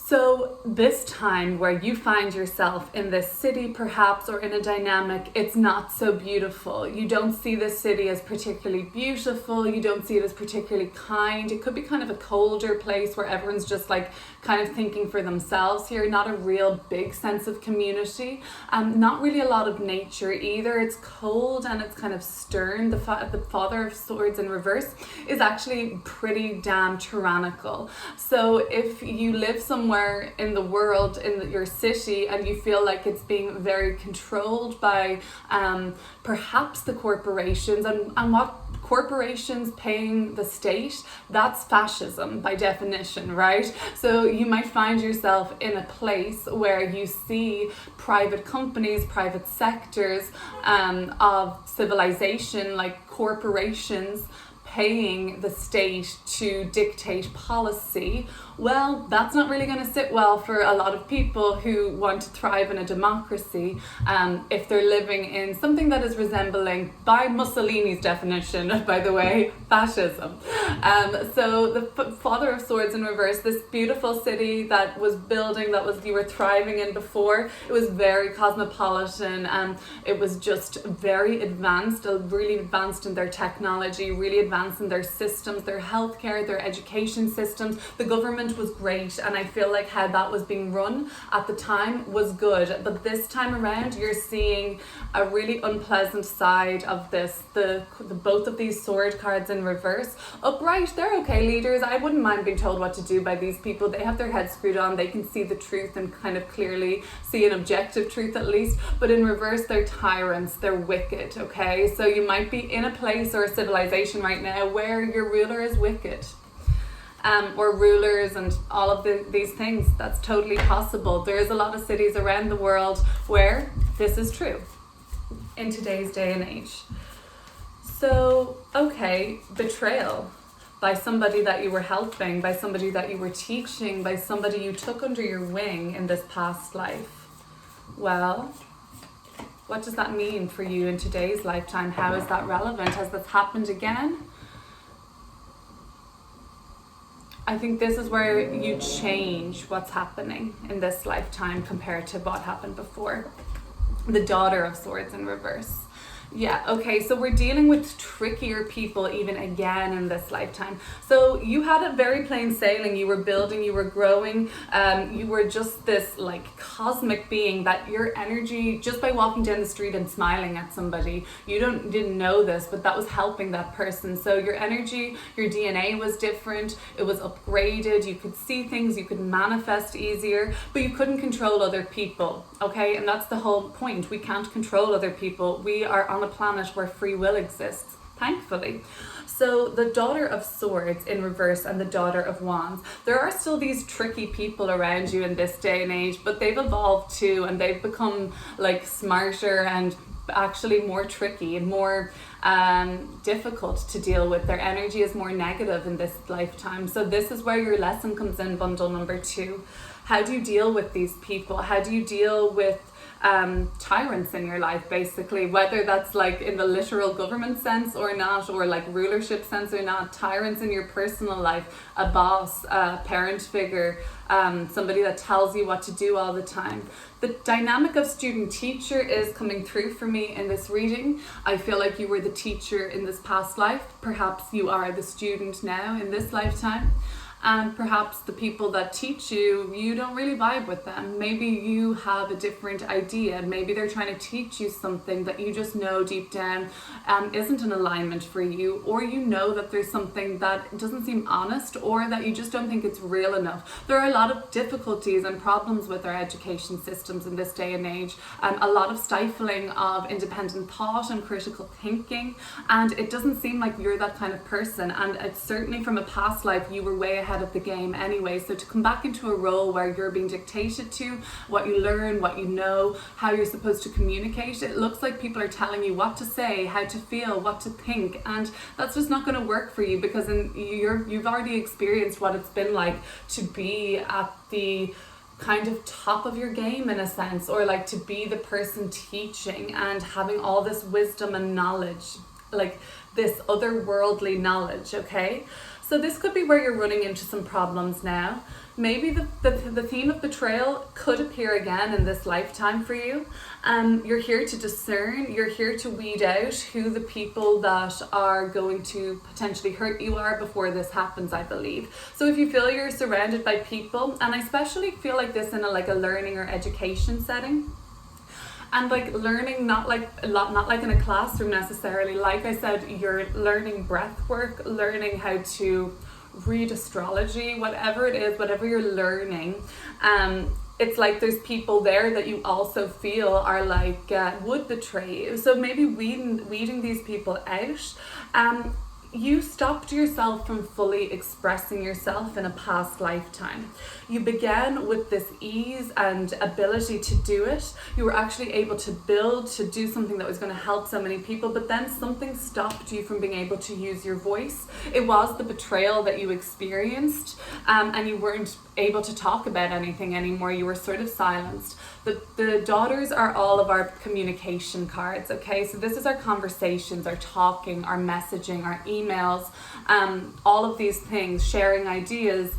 So this time where you find yourself in this city perhaps, or in a dynamic, it's not so beautiful. You don't see this city as particularly beautiful. You don't see it as particularly kind. It could be kind of a colder place where everyone's just kind of thinking for themselves here. Not a real big sense of community. Not really a lot of nature either. It's cold and it's kind of stern. The Father of Swords in reverse is actually pretty damn tyrannical. So if you live somewhere in the world, in your city, and you feel like it's being very controlled by perhaps the corporations, and what corporations paying the state, that's fascism by definition, right? So you might find yourself in a place where you see private companies, private sectors of civilization, like corporations, paying the state to dictate policy. Well, that's not really going to sit well for a lot of people who want to thrive in a democracy, if they're living in something that is resembling, by Mussolini's definition, by the way, fascism. So the Father of Swords in reverse, this beautiful city that was building, you were thriving in before, it was very cosmopolitan, and it was just very advanced, really advanced in their technology, really advanced in their systems, their healthcare, their education systems. The government was great, and I feel like how that was being run at the time was good. But this time around, you're seeing a really unpleasant side of this. The both of these sword cards in reverse. Upright, they're okay leaders. I wouldn't mind being told what to do by these people. They have their heads screwed on. They can see the truth and kind of clearly see an objective truth at least. But in reverse, they're tyrants. They're wicked, okay? So you might be in a place or a civilization right now where your ruler is wicked. Or rulers and all of these things. That's totally possible. There's a lot of cities around the world where this is true in today's day and age. So, okay, betrayal by somebody that you were helping, by somebody that you were teaching, by somebody you took under your wing in this past life. Well, what does that mean for you in today's lifetime? How is that relevant? Has this happened again? I think this is where you change what's happening in this lifetime compared to what happened before. The Daughter of Swords in reverse. Yeah, okay, so we're dealing with trickier people even again in this lifetime. So you had a very plain sailing, you were building, you were growing, you were just this like cosmic being that your energy, just by walking down the street and smiling at somebody, you didn't know this, but that was helping that person. So your energy, your DNA was different, it was upgraded, you could see things, you could manifest easier, but you couldn't control other people, okay? And that's the whole point. We can't control other people. We are on a planet where free will exists, thankfully. So the Daughter of Swords in reverse and the Daughter of Wands, there are still these tricky people around you in this day and age, but they've evolved too, and they've become like smarter and actually more tricky and more difficult to deal with. Their energy is more negative in this lifetime. So this is where your lesson comes in, bundle number 2. How do you deal with these people? How do you deal with tyrants in your life, basically, whether that's like in the literal government sense or not, or like rulership sense or not? Tyrants in your personal life, a boss, a parent figure, somebody that tells you what to do all the time. The dynamic of student-teacher is coming through for me in this reading. I feel like you were the teacher in this past life. Perhaps you are the student now in this lifetime. And perhaps the people that teach you, you don't really vibe with them. Maybe you have a different idea. Maybe they're trying to teach you something that you just know deep down isn't in alignment for you, or you know that there's something that doesn't seem honest, or that you just don't think it's real enough. There are a lot of difficulties and problems with our education systems in this day and age. A lot of stifling of independent thought and critical thinking, and it doesn't seem like you're that kind of person. And it's certainly from a past life, you were way ahead of the game anyway. So to come back into a role where you're being dictated to what you learn, what you know, how you're supposed to communicate, it looks like people are telling you what to say, how to feel, what to think, and that's just not going to work for you, because you've already experienced what it's been like to be at the kind of top of your game in a sense, or like to be the person teaching and having all this wisdom and knowledge, like this otherworldly knowledge, okay? So this could be where you're running into some problems now. Maybe the theme of betrayal could appear again in this lifetime for you. You're here to discern, you're here to weed out who the people that are going to potentially hurt you are before this happens, I believe. So if you feel you're surrounded by people, and I especially feel like this in a learning or education setting, and like learning not like in a classroom necessarily. Like I said, you're learning breath work, learning how to read astrology, whatever it is, whatever you're learning, it's like there's people there that you also feel are like would betray you. So maybe weeding these people out. You stopped yourself from fully expressing yourself in a past lifetime. You began with this ease and ability to do it. You were actually able to build, to do something that was going to help so many people, but then something stopped you from being able to use your voice. It was the betrayal that you experienced, and you weren't able to talk about anything anymore. You were sort of silenced. The daughters are all of our communication cards, okay? So this is our conversations, our talking, our messaging, our emails, all of these things, sharing ideas.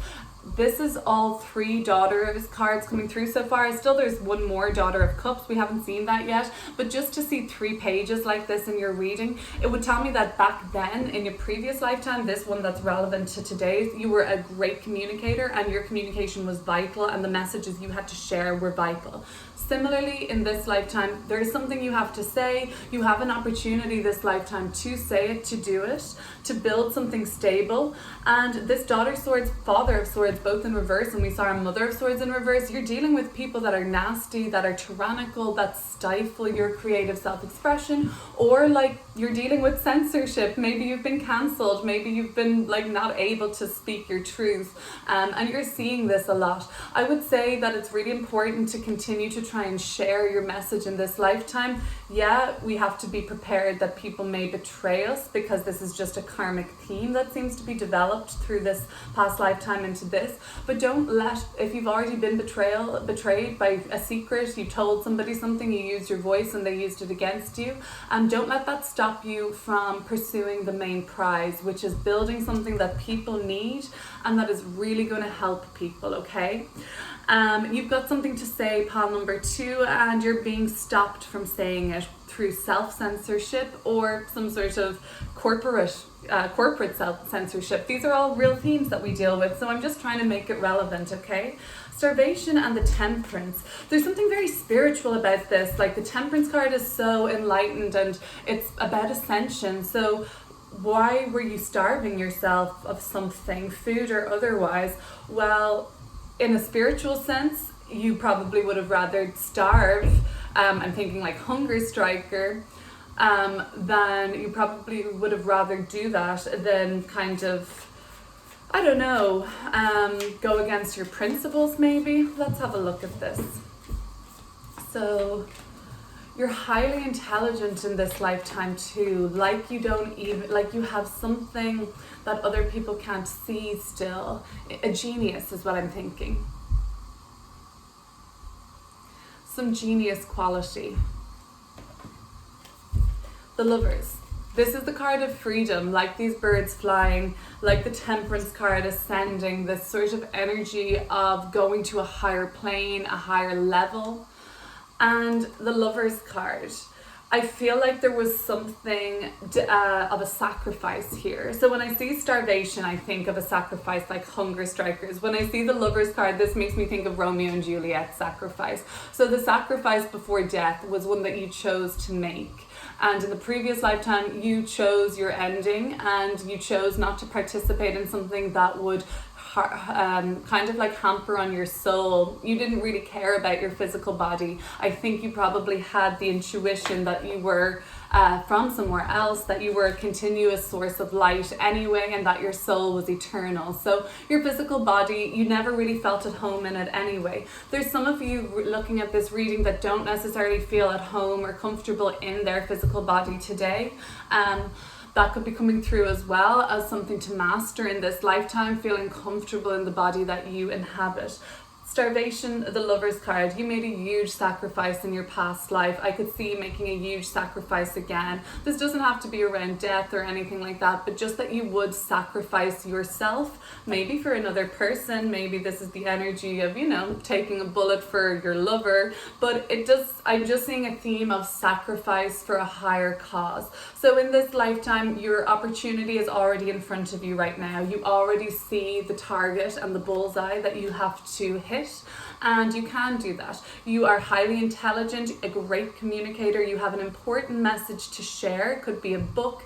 This is all 3 daughters cards coming through so far. Still, there's one more daughter of cups. We haven't seen that yet. But just to see 3 pages like this in your reading, it would tell me that back then in your previous lifetime, this one that's relevant to today, you were a great communicator and your communication was vital and the messages you had to share were vital. Similarly, in this lifetime, there is something you have to say. You have an opportunity this lifetime to say it, to do it, to build something stable. And this daughter of swords, father of swords, both in reverse, and we saw our mother of swords in reverse. You're dealing with people that are nasty, that are tyrannical, that stifle your creative self-expression, or like you're dealing with censorship. Maybe you've been cancelled. Maybe you've been like not able to speak your truth. And you're seeing this a lot. I would say that it's really important to continue to try and share your message in this lifetime. Yeah, we have to be prepared that people may betray us because this is just a karmic theme that seems to be developed through this past lifetime into this. But don't let, if you've already been betrayed by a secret, you told somebody something, you used your voice and they used it against you, don't let that stop you from pursuing the main prize, which is building something that people need and that is really going to help people, okay? You've got something to say, pile number 2, and you're being stopped from saying it through self-censorship or some sort of corporate self-censorship. These are all real themes that we deal with, so I'm just trying to make it relevant, okay? Starvation and the temperance. There's something very spiritual about this. Like the temperance card is so enlightened and it's about ascension. So why were you starving yourself of something, food or otherwise? Well, in a spiritual sense, you probably would have rather starve, I'm thinking like hunger striker, then you probably would have rather do that than kind of, I don't know, go against your principles maybe. Let's have a look at this. So you're highly intelligent in this lifetime too, like you don't even, like you have something that other people can't see still. A genius is what I'm thinking. Some genius quality. The Lovers. This is the card of freedom, like these birds flying, like the Temperance card ascending, this sort of energy of going to a higher plane, a higher level. And the Lovers card. I feel like there was something of a sacrifice here. So when I see starvation, I think of a sacrifice like hunger strikers. When I see the Lovers card, this makes me think of Romeo and Juliet's sacrifice. So the sacrifice before death was one that you chose to make. And in the previous lifetime, you chose your ending and you chose not to participate in something that would kind of like hamper on your soul. You didn't really care about your physical body. I think you probably had the intuition that you were from somewhere else, that you were a continuous source of light anyway, and that your soul was eternal. So your physical body, you never really felt at home in it anyway. There's some of you looking at this reading that don't necessarily feel at home or comfortable in their physical body today. That could be coming through as well as something to master in this lifetime, feeling comfortable in the body that you inhabit. Starvation, the Lovers card. You made a huge sacrifice in your past life. I could see you making a huge sacrifice again. This doesn't have to be around death or anything like that, but just that you would sacrifice yourself, maybe for another person. Maybe this is the energy of, you know, taking a bullet for your lover, but I'm just seeing a theme of sacrifice for a higher cause. So in this lifetime, your opportunity is already in front of you right now. You already see the target and the bullseye that you have to hit, and you can do that. You are highly intelligent, a great communicator. You have an important message to share. It could be a book,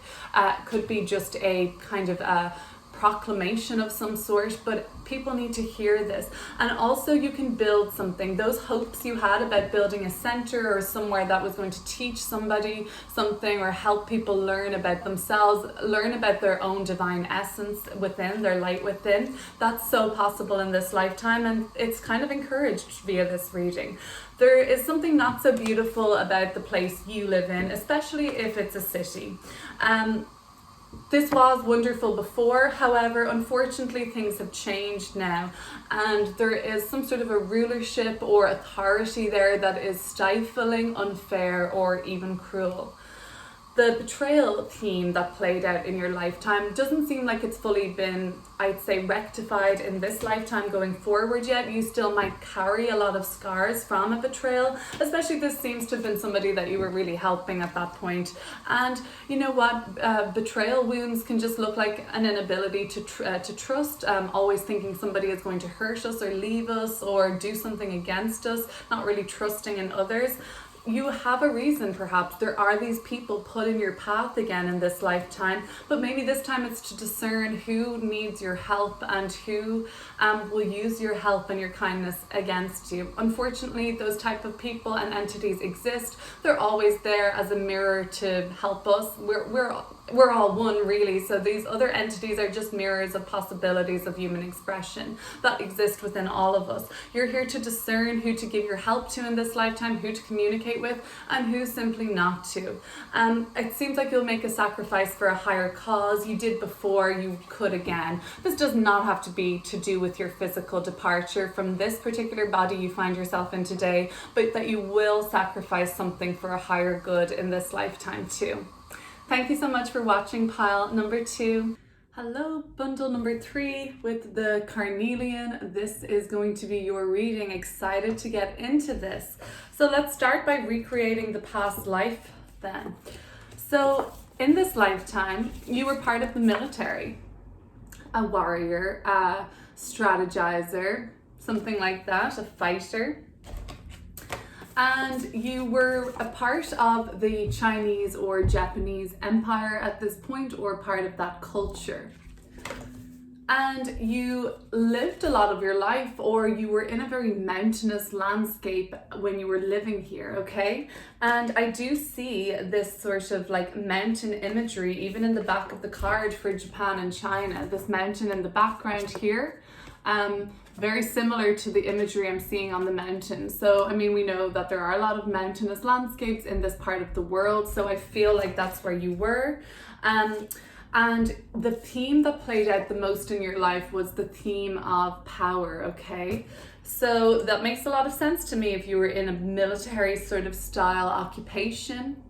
could be just a kind of a proclamation of some sort, but people need to hear this. And also you can build something. Those hopes you had about building a center or somewhere that was going to teach somebody something or help people learn about themselves, learn about their own divine essence within, their light within, that's so possible in this lifetime, and it's kind of encouraged via this reading. There is something not so beautiful about the place you live in, especially if it's a city. This was wonderful before, however, unfortunately things have changed now, and there is some sort of a rulership or authority there that is stifling, unfair, or even cruel. The betrayal theme that played out in your lifetime doesn't seem like it's fully been, I'd say, rectified in this lifetime going forward yet. You still might carry a lot of scars from a betrayal, especially if this seems to have been somebody that you were really helping at that point. And you know what? Betrayal wounds can just look like an inability to trust, always thinking somebody is going to hurt us or leave us or do something against us, not really trusting in others. You have a reason, perhaps. There are these people put in your path again in this lifetime, but maybe this time it's to discern who needs your help and who will use your help and your kindness against you. Unfortunately, those type of people and entities exist. They're always there as a mirror to help us. We're all one, really, so these other entities are just mirrors of possibilities of human expression that exist within all of us. You're here to discern who to give your help to in this lifetime, who to communicate with, and who simply not to. It seems like you'll make a sacrifice for a higher cause. You did before, you could again. This does not have to be to do with your physical departure from this particular body you find yourself in today, but that you will sacrifice something for a higher good in this lifetime too. Thank you so much for watching pile number 2. Hello, bundle number 3 with the Carnelian. This is going to be your reading. Excited to get into this. So let's start by recreating the past life then. So in this lifetime, you were part of the military, a warrior, a strategizer, something like that, a fighter. And you were a part of the Chinese or Japanese empire at this point, or part of that culture. And you lived a lot of your life, or you were in a very mountainous landscape when you were living here, okay? And I do see this sort of like mountain imagery, even in the back of the card for Japan and China, this mountain in the background here. Very similar to the imagery I'm seeing on the mountain. So, I mean, we know that there are a lot of mountainous landscapes in this part of the world, so I feel like that's where you were. And the theme that played out the most in your life was the theme of power, okay? So that makes a lot of sense to me if you were in a military sort of style occupation.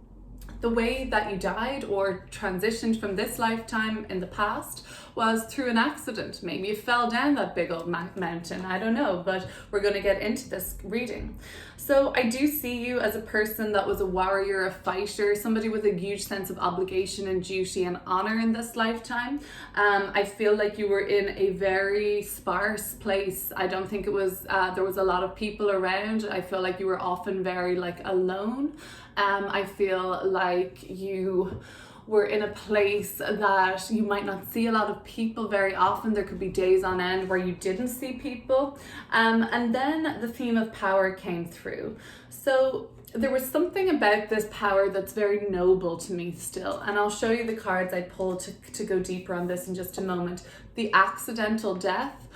The way that you died or transitioned from this lifetime in the past was through an accident. Maybe you fell down that big old mountain, I don't know, but we're going to get into this reading. So I do see you as a person that was a warrior, a fighter, somebody with a huge sense of obligation and duty and honor in this lifetime. I feel like you were in a very sparse place. I don't think it was, there was a lot of people around. I feel like you were often very like alone. I feel like you were in a place that you might not see a lot of people very often. There could be days on end where you didn't see people. And then the theme of power came through. So there was something about this power that's very noble to me still. And I'll show you the cards I pulled to go deeper on this in just a moment. The accidental death,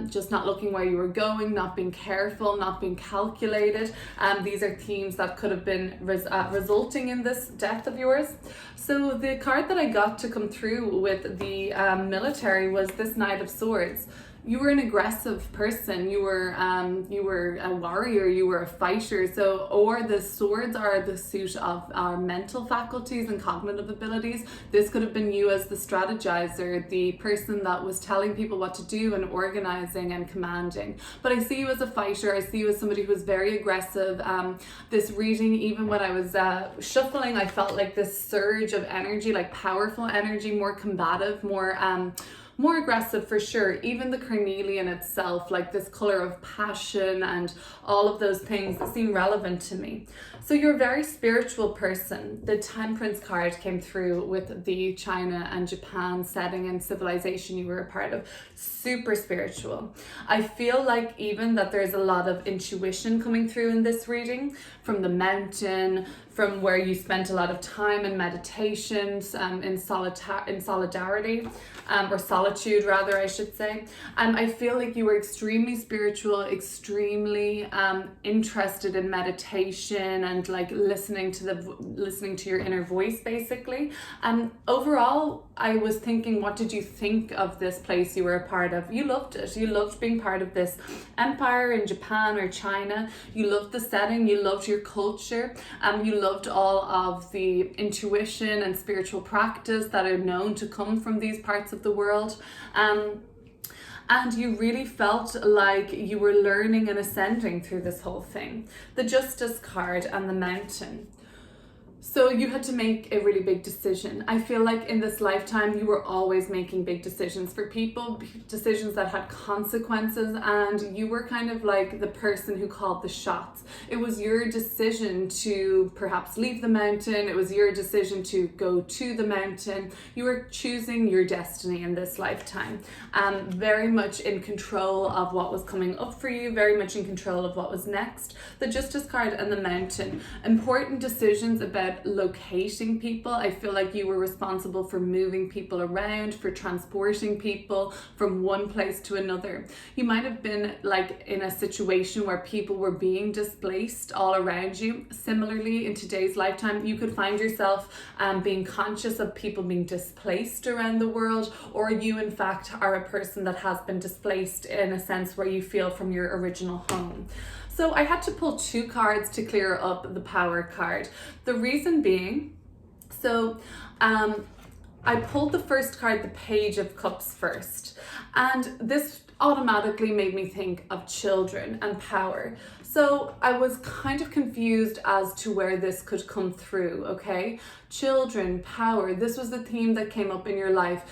just not looking where you were going, not being careful, not being calculated. These are themes that could have been resulting in this death of yours. So the card that I got to come through with the military was this Knight of Swords. You were an aggressive person. You were a warrior. You were a fighter. So, or the swords are the suit of our mental faculties and cognitive abilities. This could have been you as the strategizer, the person that was telling people what to do and organizing and commanding. But I see you as a fighter. I see you as somebody who was very aggressive. This reading, even when I was shuffling, I felt like this surge of energy, like powerful energy, more combative, more aggressive for sure. Even the Carnelian itself, like this color of passion and all of those things that seem relevant to me. So you're a very spiritual person. The Temperance card came through with the China and Japan setting and civilization you were a part of. Super spiritual. I feel like even that there's a lot of intuition coming through in this reading, from the mountain, from where you spent a lot of time in meditations, in solidarity, or solitude rather, I should say. I feel like you were extremely spiritual, extremely interested in meditation and like listening to your inner voice, basically. Overall, I was thinking, what did you think of this place you were a part of? You loved it. You loved being part of this empire in Japan or China. You loved the setting. You loved your culture. You loved all of the intuition and spiritual practice that are known to come from these parts of the world. And you really felt like you were learning and ascending through this whole thing. The Justice card and the Mountain. So you had to make a really big decision. I feel like in this lifetime, you were always making big decisions for people, decisions that had consequences, and you were kind of like the person who called the shots. It was your decision to perhaps leave the mountain. It was your decision to go to the mountain. You were choosing your destiny in this lifetime. Very much in control of what was coming up for you, very much in control of what was next. The Justice card and the Mountain. Important decisions about locating people. I feel like you were responsible for moving people around, for transporting people from one place to another. You might have been like in a situation where people were being displaced all around you. Similarly, in today's lifetime, you could find yourself being conscious of people being displaced around the world, or you in fact are a person that has been displaced in a sense where you feel from your original home. So I had to pull two cards to clear up the Power card. The reason being, I pulled the first card, the Page of Cups, first. And this automatically made me think of children and power. So I was kind of confused as to where this could come through, okay? Children, power, this was the theme that came up in your life.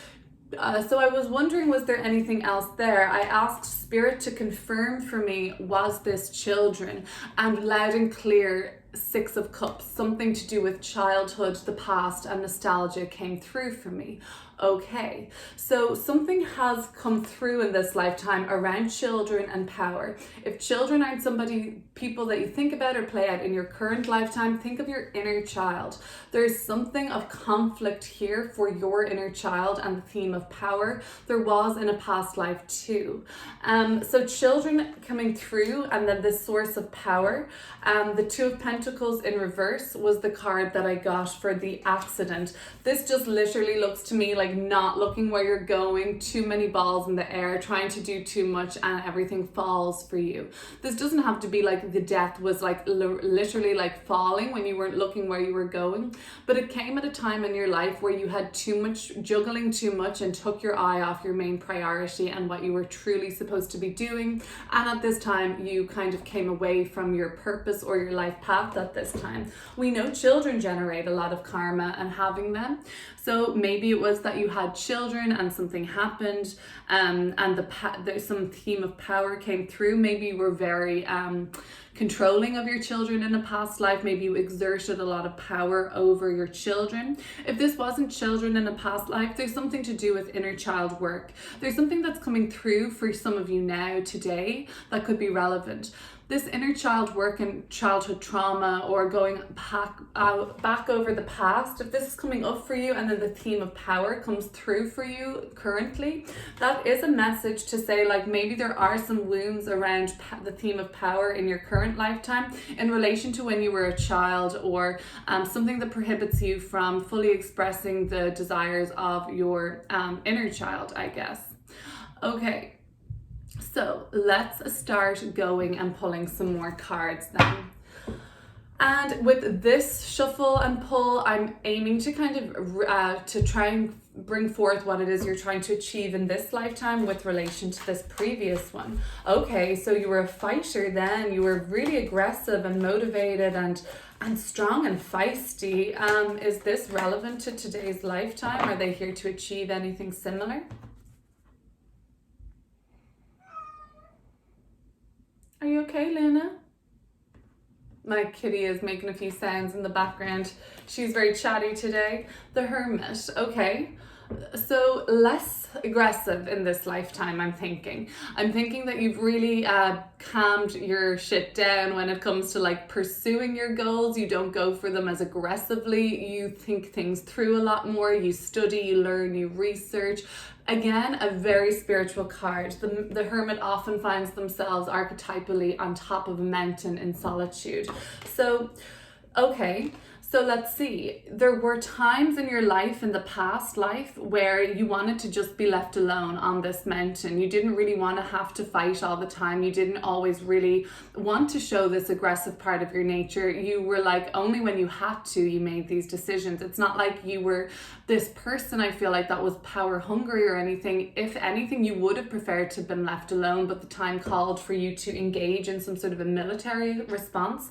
So I was wondering, was there anything else there? I asked Spirit to confirm for me, was this children? And loud and clear, Six of Cups, something to do with childhood, the past, and nostalgia came through for me. Okay, so something has come through in this lifetime around children and power. If children aren't people that you think about or play out in your current lifetime, think of your inner child. There's something of conflict here for your inner child and the theme of power. There was in a past life too. So children coming through, and then this source of power. The Two of Pentacles in reverse was the card that I got for the accident. This just literally looks to me like not looking where you're going, too many balls in the air, trying to do too much, and everything falls for you. This doesn't have to be like the death was like literally like falling when you weren't looking where you were going, but it came at a time in your life where you had juggling too much and took your eye off your main priority and what you were truly supposed to be doing. And at this time, you kind of came away from your purpose or your life path at this time. We know children generate a lot of karma and having them. So maybe it was that you had children and something happened, and there's some theme of power came through. Maybe you were very controlling of your children in a past life. Maybe you exerted a lot of power over your children. If this wasn't children in a past life, there's something to do with inner child work. There's something that's coming through for some of you now today that could be relevant. This inner child work and childhood trauma, or going back over the past, if this is coming up for you and then the theme of power comes through for you currently, that is a message to say like maybe there are some wounds around the theme of power in your current lifetime in relation to when you were a child, or something that prohibits you from fully expressing the desires of your inner child, I guess. Okay. So let's start going and pulling some more cards then. And with this shuffle and pull, I'm aiming to kind of to try and bring forth what it is you're trying to achieve in this lifetime with relation to this previous one. Okay, so you were a fighter then. You were really aggressive and motivated and strong and feisty. Is this relevant to today's lifetime? Are they here to achieve anything similar? Are you okay, Luna? My kitty is making a few sounds in the background. She's very chatty today. The Hermit, okay. So less aggressive in this lifetime, I'm thinking. I'm thinking that you've really calmed your shit down when it comes to like pursuing your goals. You don't go for them as aggressively. You think things through a lot more. You study, you learn, you research. Again, a very spiritual card. The Hermit often finds themselves archetypally on top of a mountain in solitude. So, okay. So let's see, there were times in your life, in the past life, where you wanted to just be left alone on this mountain. You didn't really want to have to fight all the time. You didn't always really want to show this aggressive part of your nature. You were like, only when you had to, you made these decisions. It's not like you were this person, I feel like, that was power hungry or anything. If anything, you would have preferred to have been left alone, but the time called for you to engage in some sort of a military response.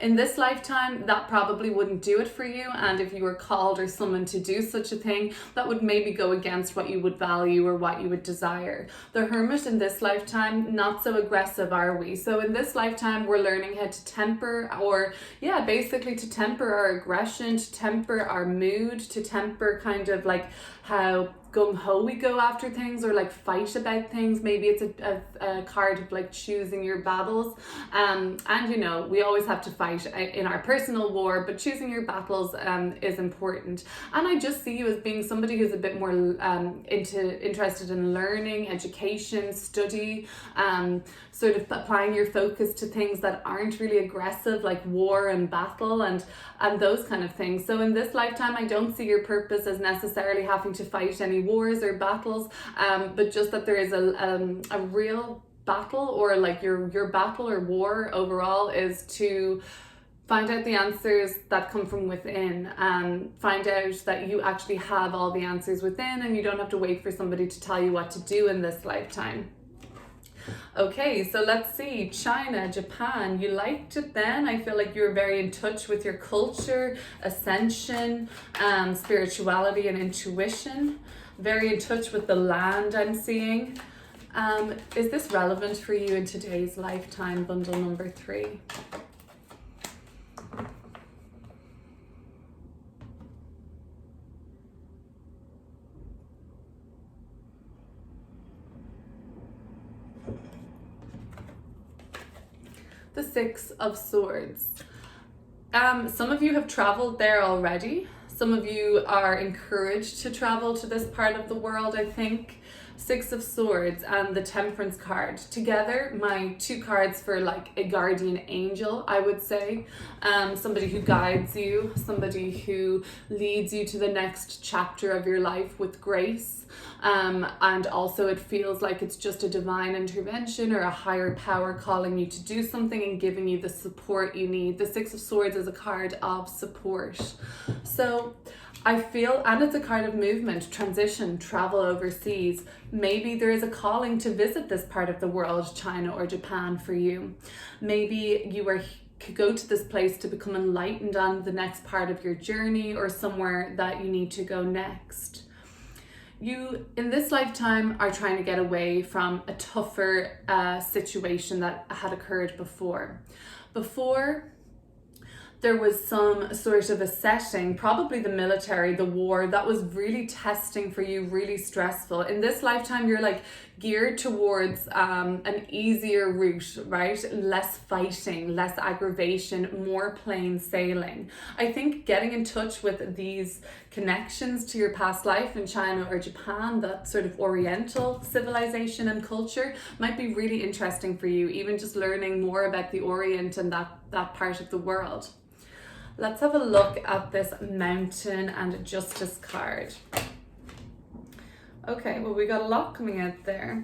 In this lifetime, that probably wouldn't do it for you, and if you were called or summoned to do such a thing, that would maybe go against what you would value or what you would desire. The Hermit in this lifetime, not so aggressive, are we? So in this lifetime, we're learning how to temper, or basically to temper our aggression, to temper our mood, to temper kind of like how gung-ho we go after things, or like fight about things. Maybe it's a card of like choosing your battles, and you know, we always have to fight in our personal war, but choosing your battles is important. And I just see you as being somebody who's a bit more interested in learning, education, study, sort of applying your focus to things that aren't really aggressive, like war and battle and those kind of things. So in this lifetime, I don't see your purpose as necessarily having to fight any wars or battles, but just that there is a real battle, or like your battle or war overall is to find out the answers that come from within, and find out that you actually have all the answers within, and you don't have to wait for somebody to tell you what to do in this lifetime. Okay, so let's see, China, Japan, you liked it then. I feel like you were very in touch with your culture, ascension, spirituality and intuition. Very in touch with the land, I'm seeing. Is this relevant for you in today's lifetime, bundle number 3? The 6 of Swords. Some of you have traveled there already. Some of you are encouraged to travel to this part of the world, I think. 6 of Swords and the Temperance card. Together, my 2 cards for like a guardian angel, I would say. Somebody who guides you, somebody who leads you to the next chapter of your life with grace. And also it feels like it's just a divine intervention or a higher power calling you to do something and giving you the support you need. The 6 of Swords is a card of support. So I feel, and it's a card of movement, transition, travel overseas. Maybe there is a calling to visit this part of the world, China or Japan, for you. Maybe you could go to this place to become enlightened on the next part of your journey, or somewhere that you need to go next. You, in this lifetime, are trying to get away from a tougher situation that had occurred before. There was some sort of a setting, probably the military, the war, that was really testing for you, really stressful. In this lifetime, you're like geared towards an easier route, right? Less fighting, less aggravation, more plain sailing. I think getting in touch with these connections to your past life in China or Japan, that sort of oriental civilization and culture, might be really interesting for you, even just learning more about the Orient and that part of the world. Let's have a look at this Mountain and Justice card. Okay, well, we got a lot coming out there.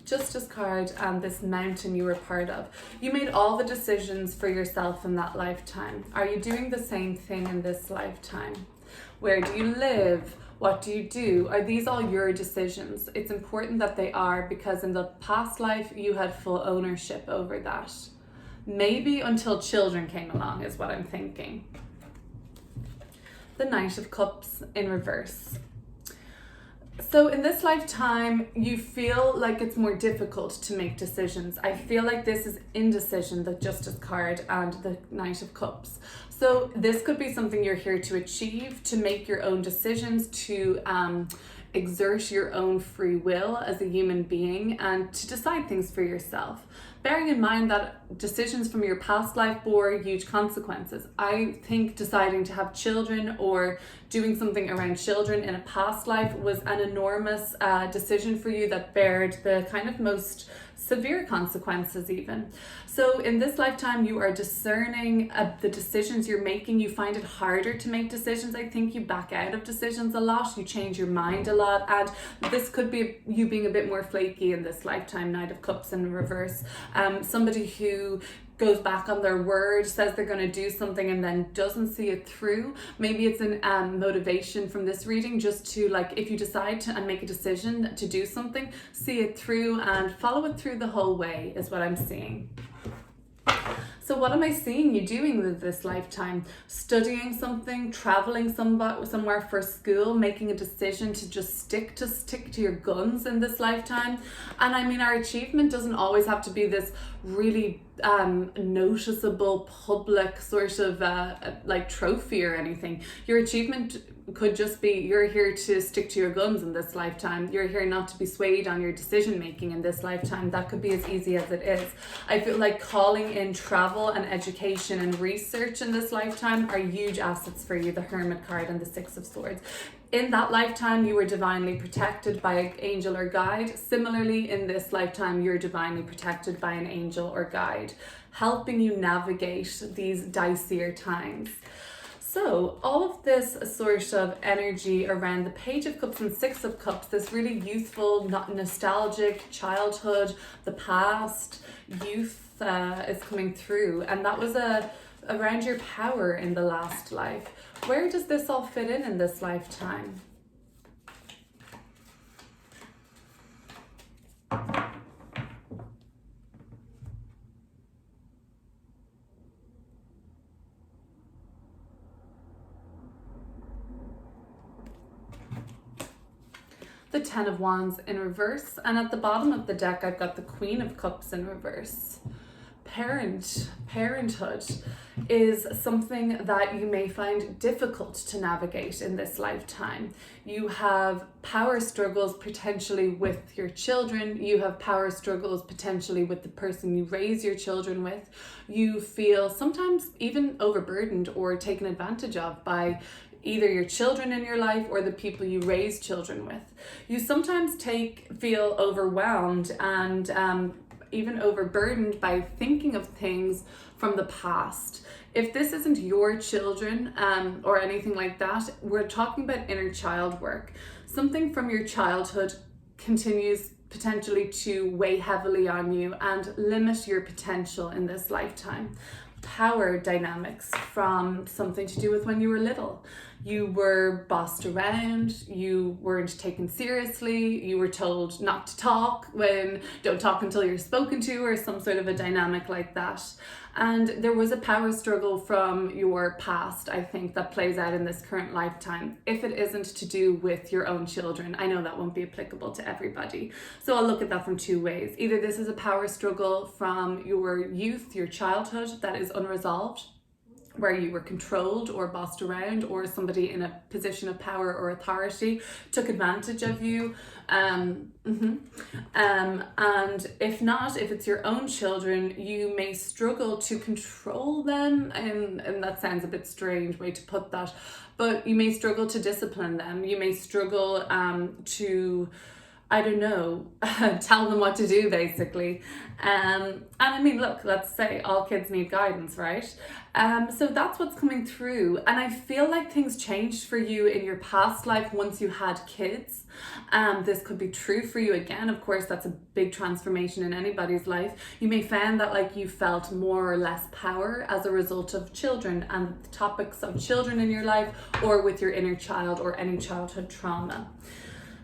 Justice card and this mountain you were part of. You made all the decisions for yourself in that lifetime. Are you doing the same thing in this lifetime? Where do you live? What do you do? Are these all your decisions? It's important that they are, because in the past life, you had full ownership over that. Maybe until children came along is what I'm thinking. The Knight of Cups in reverse. So in this lifetime, you feel like it's more difficult to make decisions. I feel like this is indecision, the Justice card and the Knight of Cups. So this could be something you're here to achieve, to make your own decisions, to exert your own free will as a human being and to decide things for yourself. Bearing in mind that decisions from your past life bore huge consequences. I think deciding to have children or doing something around children in a past life was an enormous decision for you that bared the kind of most severe consequences even. So in this lifetime, you are discerning the decisions you're making. You find it harder to make decisions. I think you back out of decisions a lot. You change your mind a lot. And this could be you being a bit more flaky in this lifetime, Knight of Cups in reverse. Somebody who goes back on their word, says they're going to do something and then doesn't see it through. Maybe it's an motivation from this reading just to, like, if you decide to and make a decision to do something, see it through and follow it through the whole way is what I'm seeing. So what am I seeing you doing with this lifetime? Studying something, traveling somewhere for school, making a decision to just stick to your guns in this lifetime. And I mean, our achievement doesn't always have to be this really noticeable public sort of like trophy or anything. Your achievement could just be you're here to stick to your guns in this lifetime. You're here not to be swayed on your decision making in this lifetime. That could be as easy as it is. I feel like calling in travel and education and research in this lifetime are huge assets for you, the Hermit card and the Six of Swords. In that lifetime, you were divinely protected by an angel or guide. Similarly, in this lifetime, you're divinely protected by an angel or guide, helping you navigate these dicier times. So all of this sort of energy around the Page of Cups and Six of Cups, this really youthful, not nostalgic childhood, the past, youth is coming through. And that was around your power in the last life. Where does this all fit in this lifetime? The Ten of Wands in reverse, and at the bottom of the deck I've got the Queen of Cups in reverse. Parenthood is something that you may find difficult to navigate in this lifetime. You have power struggles potentially with your children. You have power struggles potentially with the person you raise your children with. You feel sometimes even overburdened or taken advantage of by either your children in your life or the people you raise children with. You sometimes feel overwhelmed and even overburdened by thinking of things from the past. If this isn't your children or anything like that, we're talking about inner child work. Something from your childhood continues potentially to weigh heavily on you and limit your potential in this lifetime. Power dynamics from something to do with when you were little. You were bossed around, you weren't taken seriously, you were told not to talk, don't talk until you're spoken to, or some sort of a dynamic like that. And there was a power struggle from your past, I think, that plays out in this current lifetime. If it isn't to do with your own children, I know that won't be applicable to everybody. So I'll look at that from two ways. Either this is a power struggle from your youth, your childhood, that is unresolved, where you were controlled or bossed around, or somebody in a position of power or authority took advantage of you. And if not, if it's your own children, you may struggle to control them, and that sounds a bit strange way to put that, but you may struggle to discipline them. You may struggle to, I don't know, tell them what to do, basically. And I mean, look, let's say all kids need guidance, right? So that's what's coming through. And I feel like things changed for you in your past life once you had kids. This could be true for you again. Of course, that's a big transformation in anybody's life. You may find that like you felt more or less power as a result of children and the topics of children in your life, or with your inner child or any childhood trauma.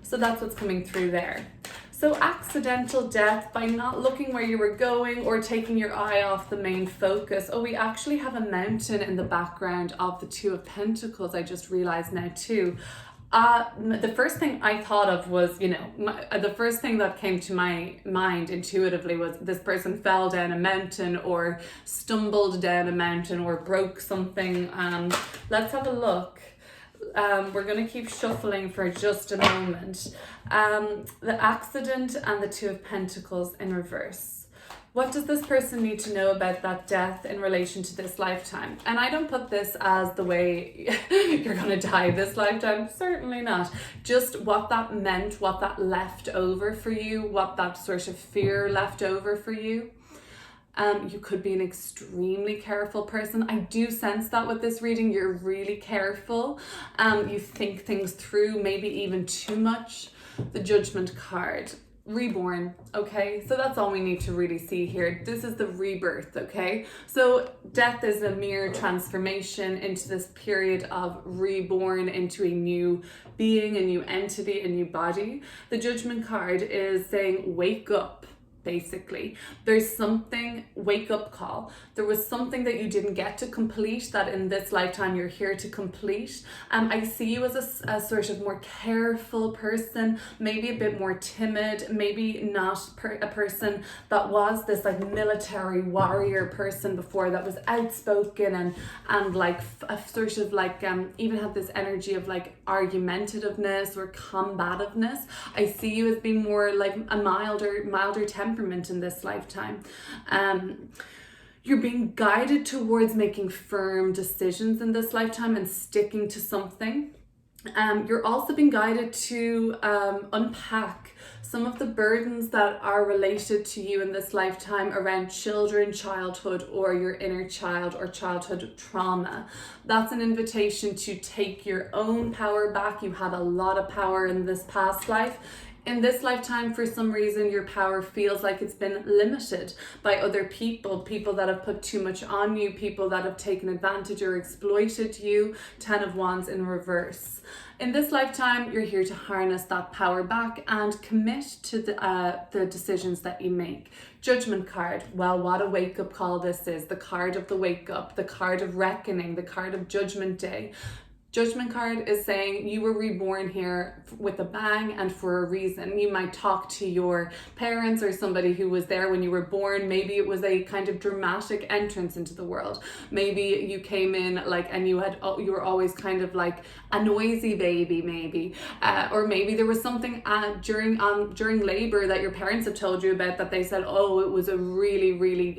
So that's what's coming through there. So accidental death by not looking where you were going or taking your eye off the main focus. Oh, we actually have a mountain in the background of the Two of Pentacles. I just realized now too. The first thing I thought of was, the first thing that came to my mind intuitively was this person fell down a mountain or stumbled down a mountain or broke something. Let's have a look. We're going to keep shuffling for just a moment. The accident and the Two of Pentacles in reverse. What does this person need to know about that death in relation to this lifetime? And I don't put this as the way you're going to die this lifetime. Certainly not. Just what that meant, what that left over for you, what that sort of fear left over for you. You could be an extremely careful person. I do sense that with this reading, you're really careful. You think things through, maybe even too much. The Judgment card. Reborn, okay? So that's all we need to really see here. This is the rebirth, okay? So death is a mere transformation into this period of reborn into a new being, a new entity, a new body. The Judgment card is saying, wake up. Basically, there's something, wake up call. There was something that you didn't get to complete that in this lifetime you're here to complete. I see you as a sort of more careful person, maybe a bit more timid, maybe not a person that was this like military warrior person before, that was outspoken and like a sort of like even had this energy of like argumentativeness or combativeness. I see you as being more like a milder temperament in this lifetime. You're being guided towards making firm decisions in this lifetime and sticking to something. You're also being guided to unpack some of the burdens that are related to you in this lifetime around children, childhood, or your inner child or childhood trauma. That's an invitation to take your own power back. You had a lot of power in this past life. In this lifetime, for some reason, your power feels like it's been limited by other people that have put too much on you, people that have taken advantage or exploited you. 10 of Wands in reverse. In this lifetime, you're here to harness that power back and commit to the decisions that you make. Judgment card. Well, what a wake-up call this is. The card of the wake-up, the card of reckoning, the card of Judgment Day. Judgment card is saying you were reborn here with a bang and for a reason. You might talk to your parents or somebody who was there when you were born. Maybe it was a kind of dramatic entrance into the world. Maybe you came in like, and you were always kind of like a noisy baby, maybe, or maybe there was something during labor that your parents have told you about that they said, oh, it was a really, really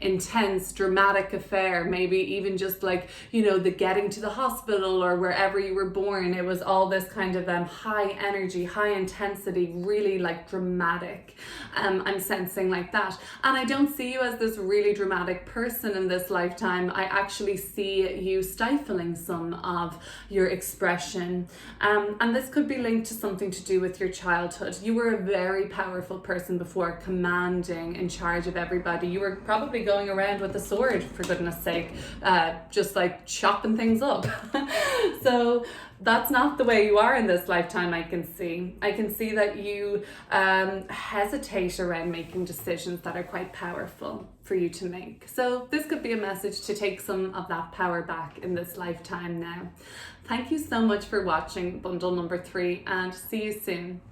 intense, dramatic affair. Maybe even just like, the getting to the hospital or wherever you were born, it was all this kind of high energy, high intensity, really like dramatic. I'm sensing like that. And I don't see you as this really dramatic person in this lifetime. I actually see you stifling some of your expression. And this could be linked to something to do with your childhood. You were a very powerful person before, commanding, in charge of everybody. You were probably going around with a sword, for goodness sake, just like chopping things up. So that's not the way you are in this lifetime. I can see that you hesitate around making decisions that are quite powerful for you to make. So this could be a message to take some of that power back in this lifetime now. Thank you so much for watching bundle number 3 and see you soon.